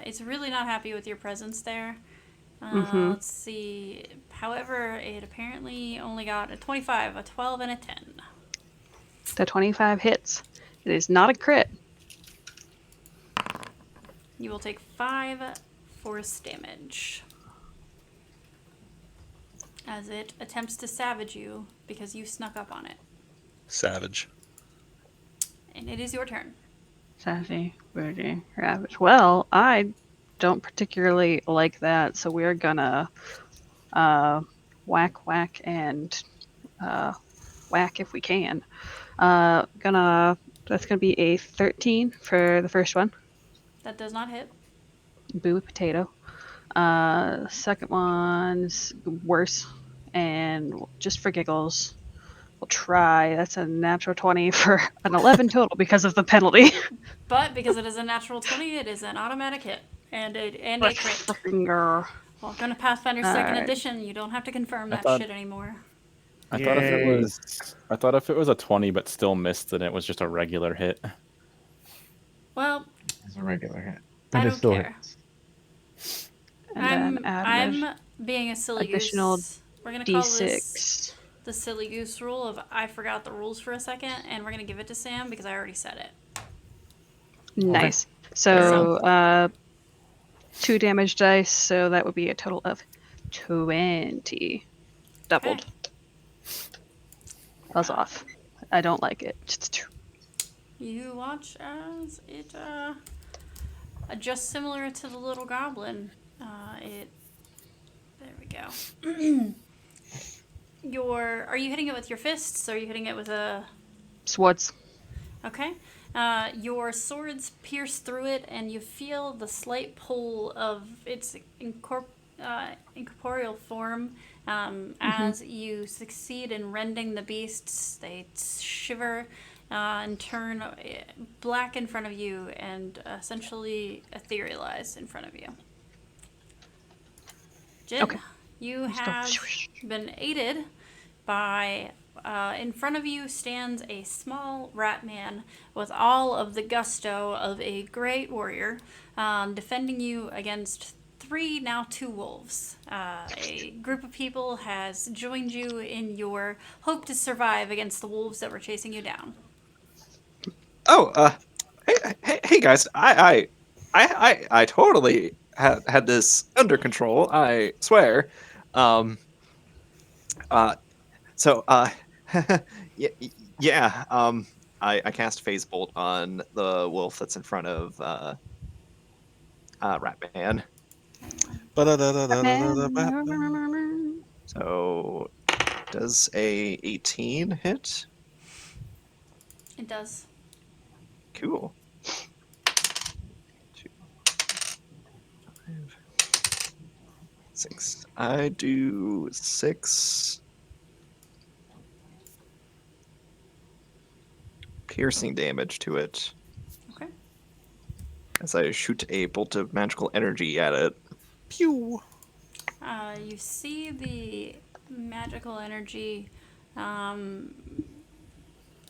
It's really not happy with your presence there. Let's see. However, it apparently only got a 25, a 12, and a 10. The 25 hits. It is not a crit. You will take 5 force damage as it attempts to savage you because you snuck up on it. Savage. And it is your turn. Sassy, birdie, ravage. Well, I don't particularly like that, so we're gonna whack, and whack if we can. That's gonna be a 13 for the first one. That does not hit. Boo with potato. Second one's worse, and just for giggles, we'll try. That's a natural 20 for an 11 total because of the penalty. But because it is a natural 20, it is an automatic hit. And a crit. Finger. Welcome to Pathfinder 2nd Alright. Edition. You don't have to confirm that thought- shit anymore. I thought Yay. if it was a 20 but still missed, then it was just a regular hit. Well, It's a regular hit. I It is don't still care. hits. And then add I'm being a silly additional goose. We're going to call this D6. the silly goose rule of I forgot the rules for a second, and we're going to give it to Sam because I already said it. Nice. So, 2 damage dice, so that would be a total of 20. Doubled. Buzz off. I don't like it. You watch as it adjusts similar to the little goblin. There we go. Are you hitting it with your fists, or are you hitting it with a... Swords. Okay. Your swords pierce through it, and you feel the slight pull of its incorporeal form. As you succeed in rending the beasts, they shiver and turn black in front of you and essentially etherealize in front of you. Jin, Okay. you have been aided by... in front of you stands a small rat man with all of the gusto of a great warrior, defending you against 3, now 2 wolves. A group of people has joined you in your hope to survive against the wolves that were chasing you down. Oh, hey guys! I totally had this under control. I swear. So yeah. I cast Phase Bolt on the wolf that's in front of Ratman. So Does a 18 hit? It does. Cool. 2, 5, 6. I do 6 piercing damage to it Okay. as I shoot a bolt of magical energy at it. Pew. You see the magical energy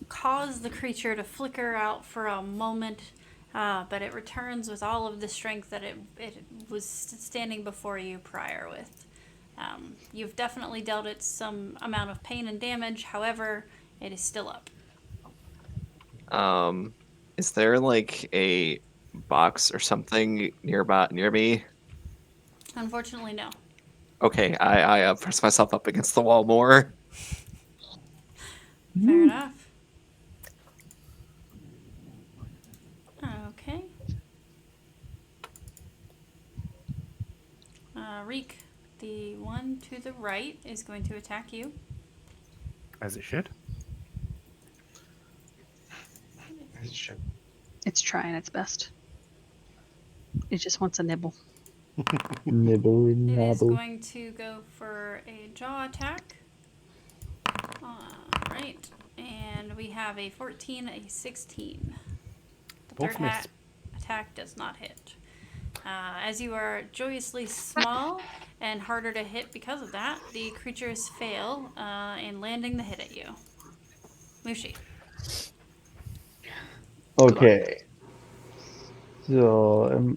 cause the creature to flicker out for a moment, but it returns with all of the strength that it was standing before you prior with. You've definitely dealt it some amount of pain and damage, however, it is still up. Is there like a box or something near me? Unfortunately, no. Okay, I press myself up against the wall more. Fair enough. Okay. Reek, the one to the right is going to attack you. As it should. It's trying its best. It just wants a nibble. Nibble and It is nabble. going to go for a jaw attack. Alright. And we have a 14, a 16. The Both third miss. attack does not hit. As you are joyously small and harder to hit because of that, the creatures fail in landing the hit at you. Mushi. Okay. So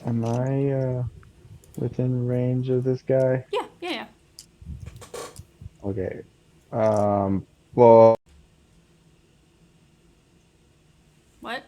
am I within range of this guy? Yeah. Okay. Well, What?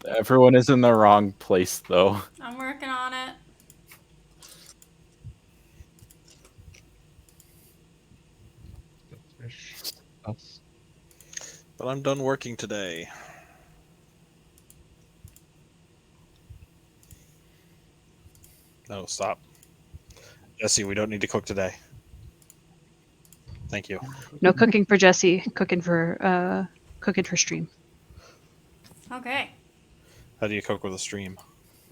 Everyone is in the wrong place, though. I'm working on it. But I'm done working today. No, stop. Jesse, we don't need to cook today. Thank you. No cooking for Jesse. Cooking for stream. Okay. How do you cook with a stream?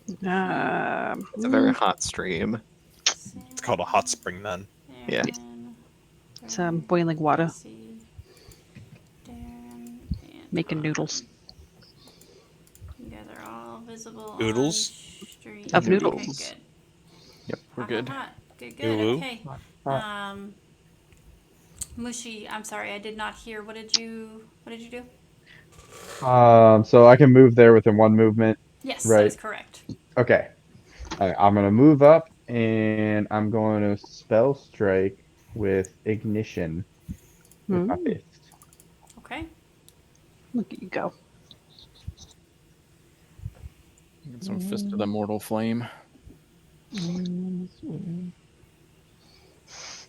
It's a very hot stream. It's called a hot spring then. Yeah. It's boiling water. Jesse, Darren, and Making Connor. noodles. You guys are all visible Noodles? on stream. Of Okay, noodles. good. Yep, we're Hot, good. hot, hot. Good. Ooh. Okay. Mushi, I'm sorry, I did not hear. What did you do? so I can move there within one movement. Yes, Right. that is correct. Okay. I'm gonna move up and I'm going to spell strike with ignition with my fist. Okay. Look at you go. Get some Fist of the Mortal Flame.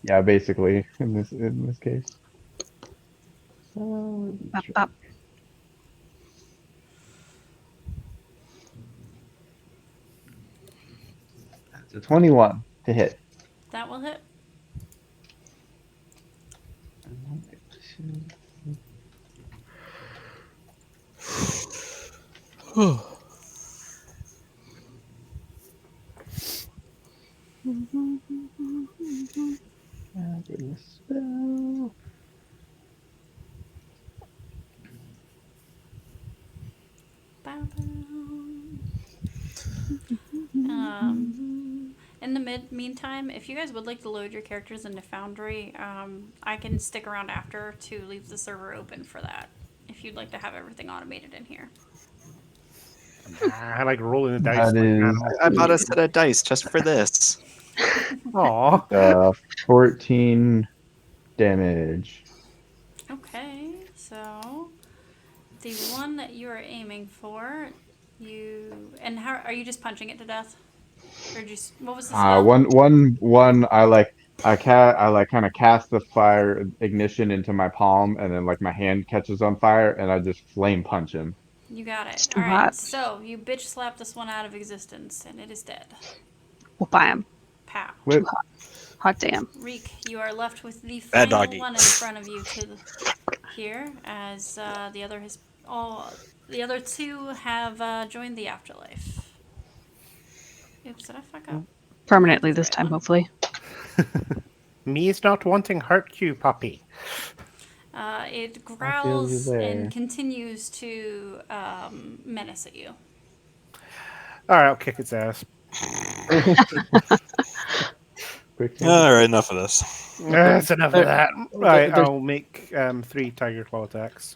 Yeah, basically in this case. Up, up. So 21 to hit. That will hit. Spell. In the meantime, if you guys would like to load your characters into Foundry, I can stick around after to leave the server open for that. If you'd like to have everything automated in here. I like rolling the dice. That is I bought a set of dice just for this. Aw. 14 damage. Okay, so the one that you are aiming for, how are you just punching it to death? Or just what was the spell? One I like I like kind of cast the fire ignition into my palm, and then like my hand catches on fire, and I just flame punch him. You got It's it. too All right. hot. So you bitch slap this one out of existence, and it is dead. We'll buy him. Pow. Whip. Hot damn. Reek, you are left with the Bad final doggy. one in front of you to here, as the other two have joined the afterlife. Oops, did I fuck up? Permanently That's this the right time, one. hopefully. Me is not wanting hurt you, puppy. It feel you growls there. and continues to menace at you. All right, I'll kick its ass. Quick All right, enough of this. That's enough of that. Right, there's- I'll make 3 tiger claw attacks.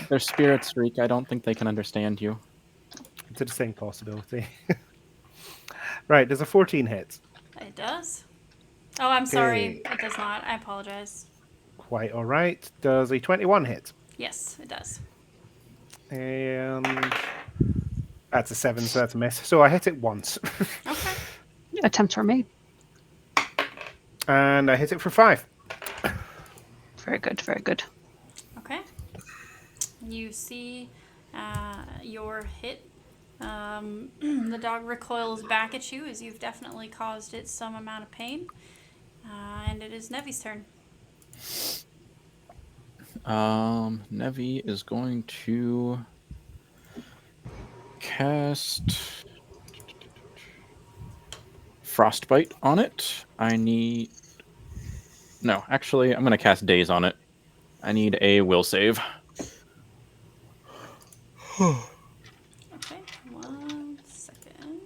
They're spirits, Reek. I don't think they can understand you. It's a distinct possibility. Right, does a 14 hit? It does. Oh, I'm sorry. Okay. It does not. I apologize. Quite all right. Does a 21 hit? Yes, it does. And that's a 7, so that's a miss. So I hit it once. Okay. Attempts were made. And I hit it for 5. Very good, very good. Okay. You see your hit. The dog recoils back at you as you've definitely caused it some amount of pain. And it is Nevi's turn. Nevi is going to cast Frostbite on it. No, actually, I'm going to cast Daze on it. I need a will save. Okay, 1 second.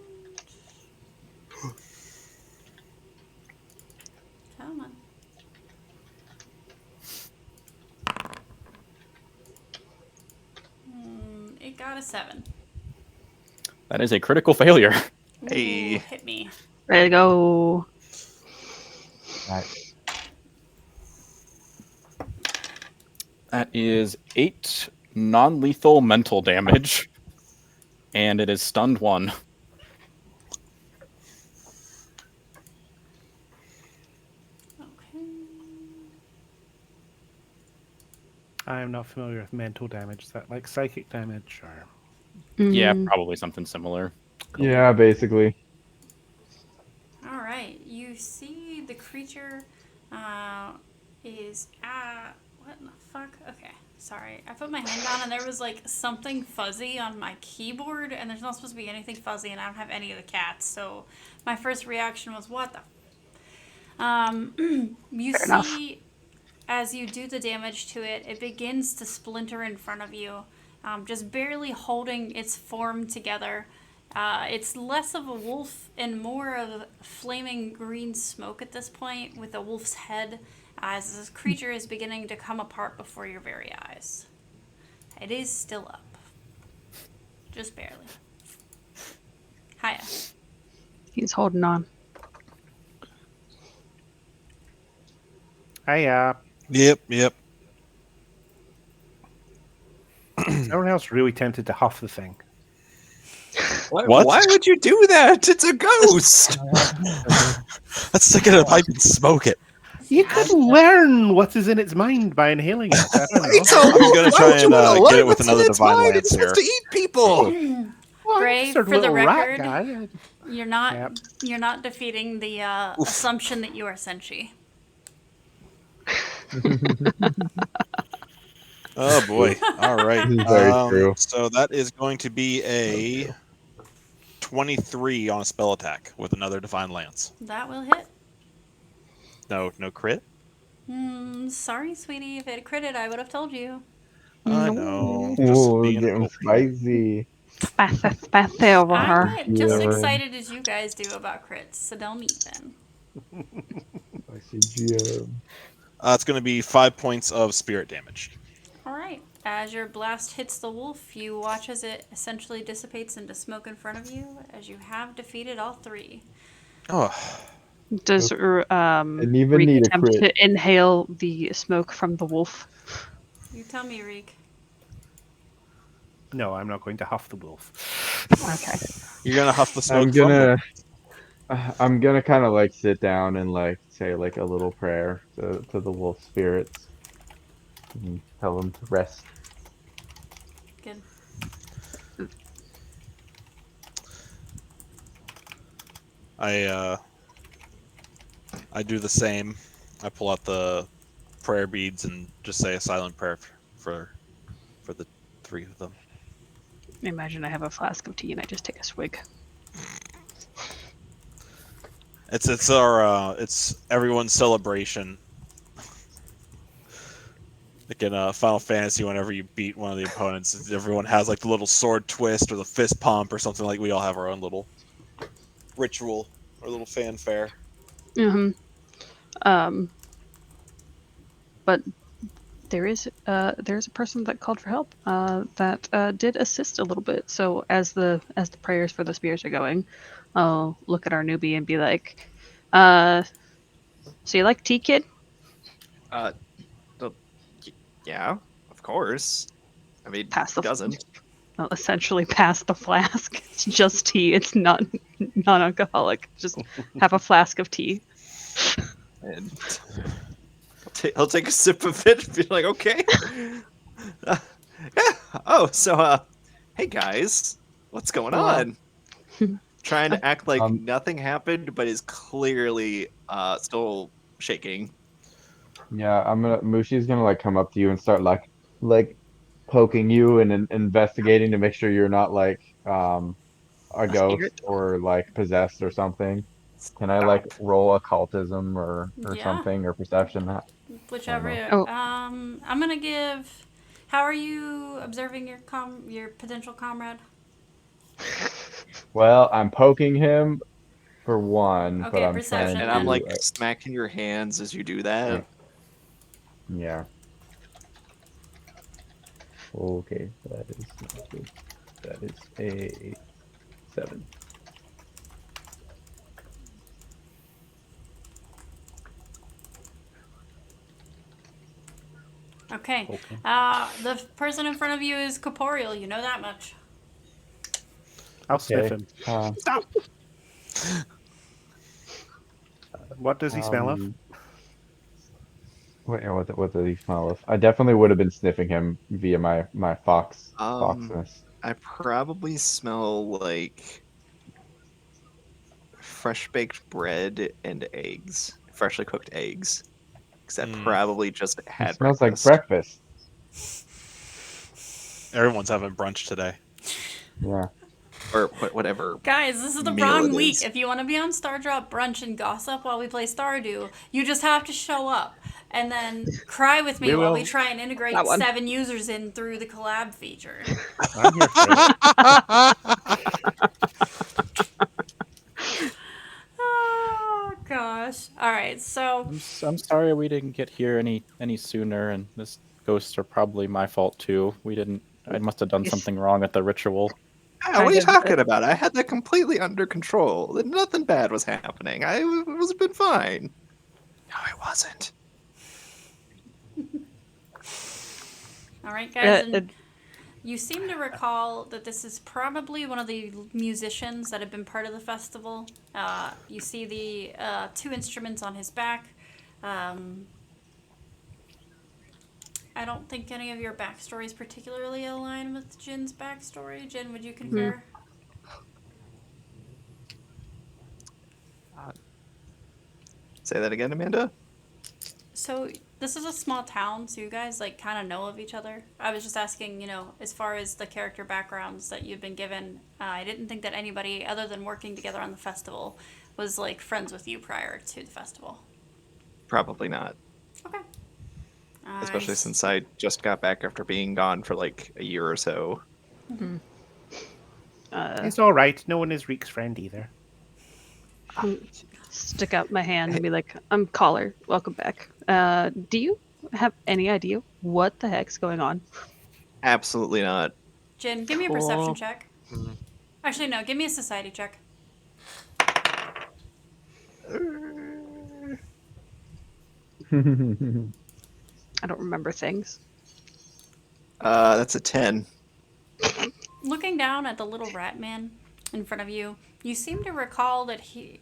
Come on. It got a 7. That is a critical failure. Hey. Ooh, hit me. Ready to go. Nice. That is 8 non-lethal mental damage, and it is stunned 1. Okay. I'm not familiar with mental damage. Is that like psychic damage or? Yeah, Mm, probably something similar. Yeah, basically. All right. You see the creature is at. What in the fuck? Okay. Sorry. I put my hand down and there was like something fuzzy on my keyboard, and there's not supposed to be anything fuzzy, and I don't have any of the cats. So my first reaction was, what the? You Fair see, as you do the damage to it, it begins to splinter in front of you, just barely holding its form together. It's less of a wolf and more of flaming green smoke at this point, with a wolf's head, as this creature is beginning to come apart before your very eyes. It is still up. Just barely. Hiya. he's holding on. Hey, Yep. everyone else really tempted to huff the thing. What? What? Why would you do that? It's a ghost. Let's stick it in a pipe and smoke it. You could learn what is in its mind by inhaling it. I don't know. It's a I'm wolf. gonna Why try would you and, wanna get learn it with what's another in its divine mind? lance It's supposed to here. eat people. Well, I'm Gray, just a for the little rat record, guy. You're not Yep. you're not defeating the assumption that you are Senshi. Oh boy. All right. This is very true. So that is going to be a 23 on a spell attack with another divine lance. That will hit. No crit. Sorry, sweetie. If it critted, I would have told you. I know. Just Ooh, being a getting little- spicy. Spicy over I her. get just Yeah. excited as you guys do about crits, so don't meet them. Spicy GM. It's going to be 5 points of spirit damage. All right. As your blast hits the wolf, you watch as it essentially dissipates into smoke in front of you, as you have defeated all 3. Oh, Does And even Reek need a attempt crit. to inhale the smoke from the wolf? You tell me, Reek. No, I'm not going to huff the wolf. Okay. you're going to huff the smoke I'm from gonna, them. I'm gonna kind of like sit down and like say like a little prayer to the wolf spirits and tell them to rest. Good. I do the same. I pull out the prayer beads and just say a silent prayer for the three of them. Imagine I have a flask of tea and I just take a swig. It's everyone's celebration. Like in Final Fantasy, whenever you beat one of the opponents, everyone has like the little sword twist or the fist pump or something. Like we all have our own little ritual or little fanfare. Mm-hmm. But there's a person that called for help that did assist a little bit. So as the prayers for the spears are going, I'll look at our newbie and be like, so you like tea, kid? Uh, the, yeah, of course. I mean, Pass who the doesn't? Well, essentially pass the flask. It's just tea. It's not non-alcoholic. Just have a flask of tea. And he'll take a sip of it and be like, okay. Uh, yeah. Oh, so, hey guys, what's going Wow. on? Trying to act like Um, nothing happened, but is clearly still shaking. Yeah, Mushi's gonna like come up to you and start like poking you and investigating to make sure you're not like a A spirit. ghost or like possessed or something. Can I like Stop. roll occultism or Yeah. something or perception? I don't know. Whichever. Oh. I'm gonna give. How are you observing your potential comrade? Well, I'm poking him for one, but Okay, I'm trying perception And I'm then. like to smacking your hands as you do yeah. that. Yeah. Okay, that is not good. That is a 7. Okay. Okay. The person in front of you is corporeal. You know that much. I'll sniff Okay. him. Stop. What does he smell of? Um, what does he smell of? I definitely would have been sniffing him via my Um, foxness. I probably smell like fresh baked bread and eggs, freshly cooked eggs. Because I Mm. probably just He had smells like breakfast. breakfast. Everyone's having brunch today. Yeah. Or whatever Guys, this is the meal wrong it week. is. If you want to be on Star Drop Brunch and gossip while we play Stardew, you just have to show up and then cry with me We while we will. try and That integrate one. 7 users in through the collab feature. I'm here for it. Oh gosh. All right. So I'm sorry we didn't get here any sooner, and this ghosts are probably my fault too. We didn't. I must have done Yes. something wrong at the ritual. Ah, what are you Kind of. talking about? I had that completely under control. Nothing bad was happening. It was been fine. No, it wasn't. all right, guys. Uh, And you seem to recall that this is probably one of the musicians that have been part of the festival. You see the 2 instruments on his back. I don't think any of your backstories particularly align with Jin's backstory. Jin, would you concur? Say that again, Amanda. So this is a small town, so you guys like kind of know of each other. I was just asking, as far as the character backgrounds that you've been given. I didn't think that anybody other than working together on the festival was like friends with you prior to the festival. Probably not. Okay. Especially since I just got back after being gone for like a year or so. It's all right. No one is Reek's friend either. Stick out my hand and be like, I'm Caller. Welcome back. Do you have any idea what the heck's going on? Absolutely not. Jin, give me a Cool. perception check. Actually, no. Give me a society check. I don't remember things. That's a 10. Looking down at the little rat man in front of you, you seem to recall that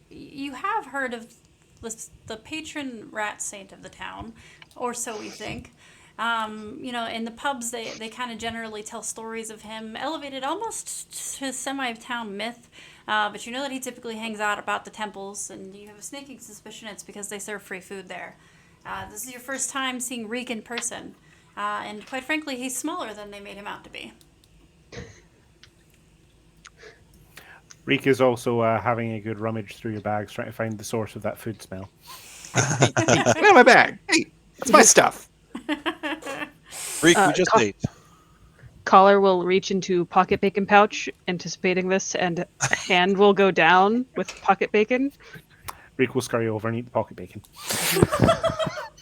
you have heard of the patron rat saint of the town, or so we think. In the pubs, they kind of generally tell stories of him, elevated almost to semi-town myth. But you know that he typically hangs out about the temples, and you have a sneaking suspicion it's because they serve free food there. This is your first time seeing Reek in person, and quite frankly, he's smaller than they made him out to be. Reek is also having a good rummage through your bags, trying to find the source of that food smell. Hey, get out of my bag. Hey, that's my stuff. Reek, we just ate. Collar will reach into pocket bacon pouch, anticipating this, and hand will go down with pocket bacon. Reek will scurry over and eat the pocket bacon.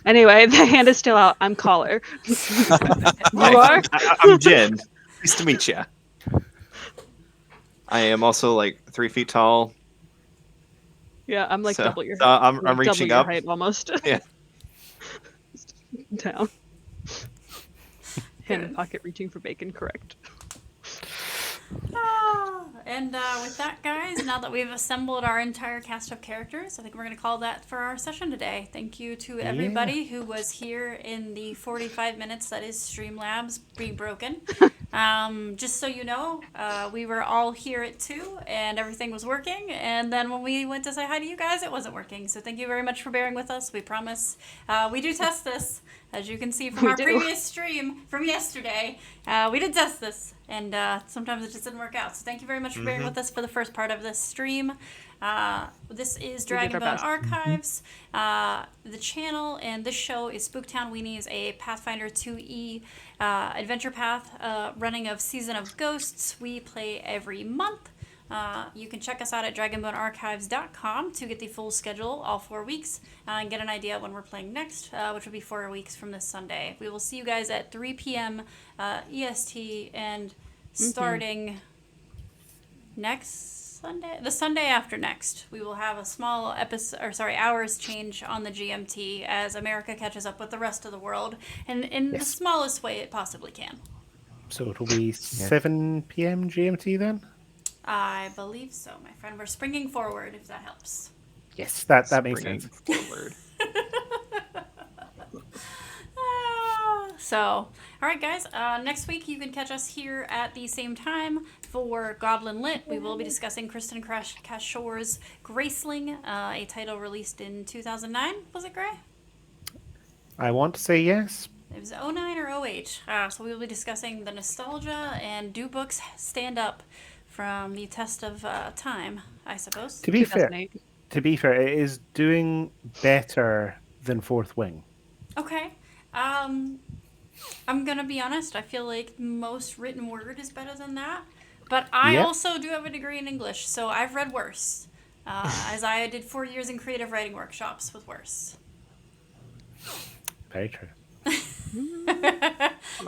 Anyway, the hand is still out. I'm Collar. You Hi, are? I'm Jin. Nice to meet you. I am also like 3 feet tall. Yeah, I'm like So, double your I'm like reaching double your up. height almost. Yeah. Down. Hand in pocket reaching for bacon, correct. And with that, guys, now that we've assembled our entire cast of characters, I think we're going to call that for our session today. Thank you to everybody who was here in the 45 minutes that is Streamlabs being broken. Just so you know, we were all here at 2 and everything was working. And then when we went to say hi to you guys, it wasn't working. So thank you very much for bearing with us. We promise we do test this. As you can see from our previous stream from yesterday, we did test this, and sometimes it just didn't work out. So thank you very much for bearing with us for the first part of this stream. This is Dragonbone Archives. The channel and this show is Spooktown Weenies, a Pathfinder 2e adventure path running of Season of Ghosts. We play every month. You can check us out at dragonbonearchives.com to get the full schedule, all 4 weeks, and get an idea of when we're playing next, which will be 4 weeks from this Sunday. We will see you guys at 3 p.m. EST, and starting next Sunday, the Sunday after next, we will have a small hours change on the GMT as America catches up with the rest of the world, and in the smallest way it possibly can. So it'll be 7 p.m. GMT then? I believe so, my friend. We're springing forward, if that helps. Yes, that makes sense. Forward. So, all right, guys. Next week, you can catch us here at the same time for Goblin Lit. We will be discussing Kristen Cashore's Graceling, a title released in 2009. Was it, Gray? I want to say yes. It was 09 or 08. So we will be discussing the nostalgia and do books stand up from the test of time, I suppose. To be fair, it is doing better than Fourth Wing. Okay. I'm gonna be honest. I feel like most written word is better than that. But I also do have a degree in English, so I've read worse. As I did 4 years in creative writing workshops with worse. Very true.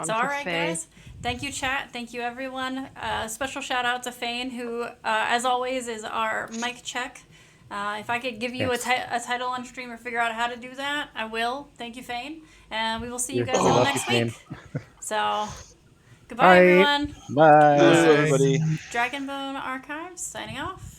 So all right, guys. Thank you, chat. Thank you, everyone. Special shout out to Fane, who, as always, is our mic check. If I could give you a title on stream or figure out how to do that, I will. Thank you, Fane. And we will see you guys all next week. So, goodbye, everyone. Bye, everybody. Dragonbone Archives, signing off.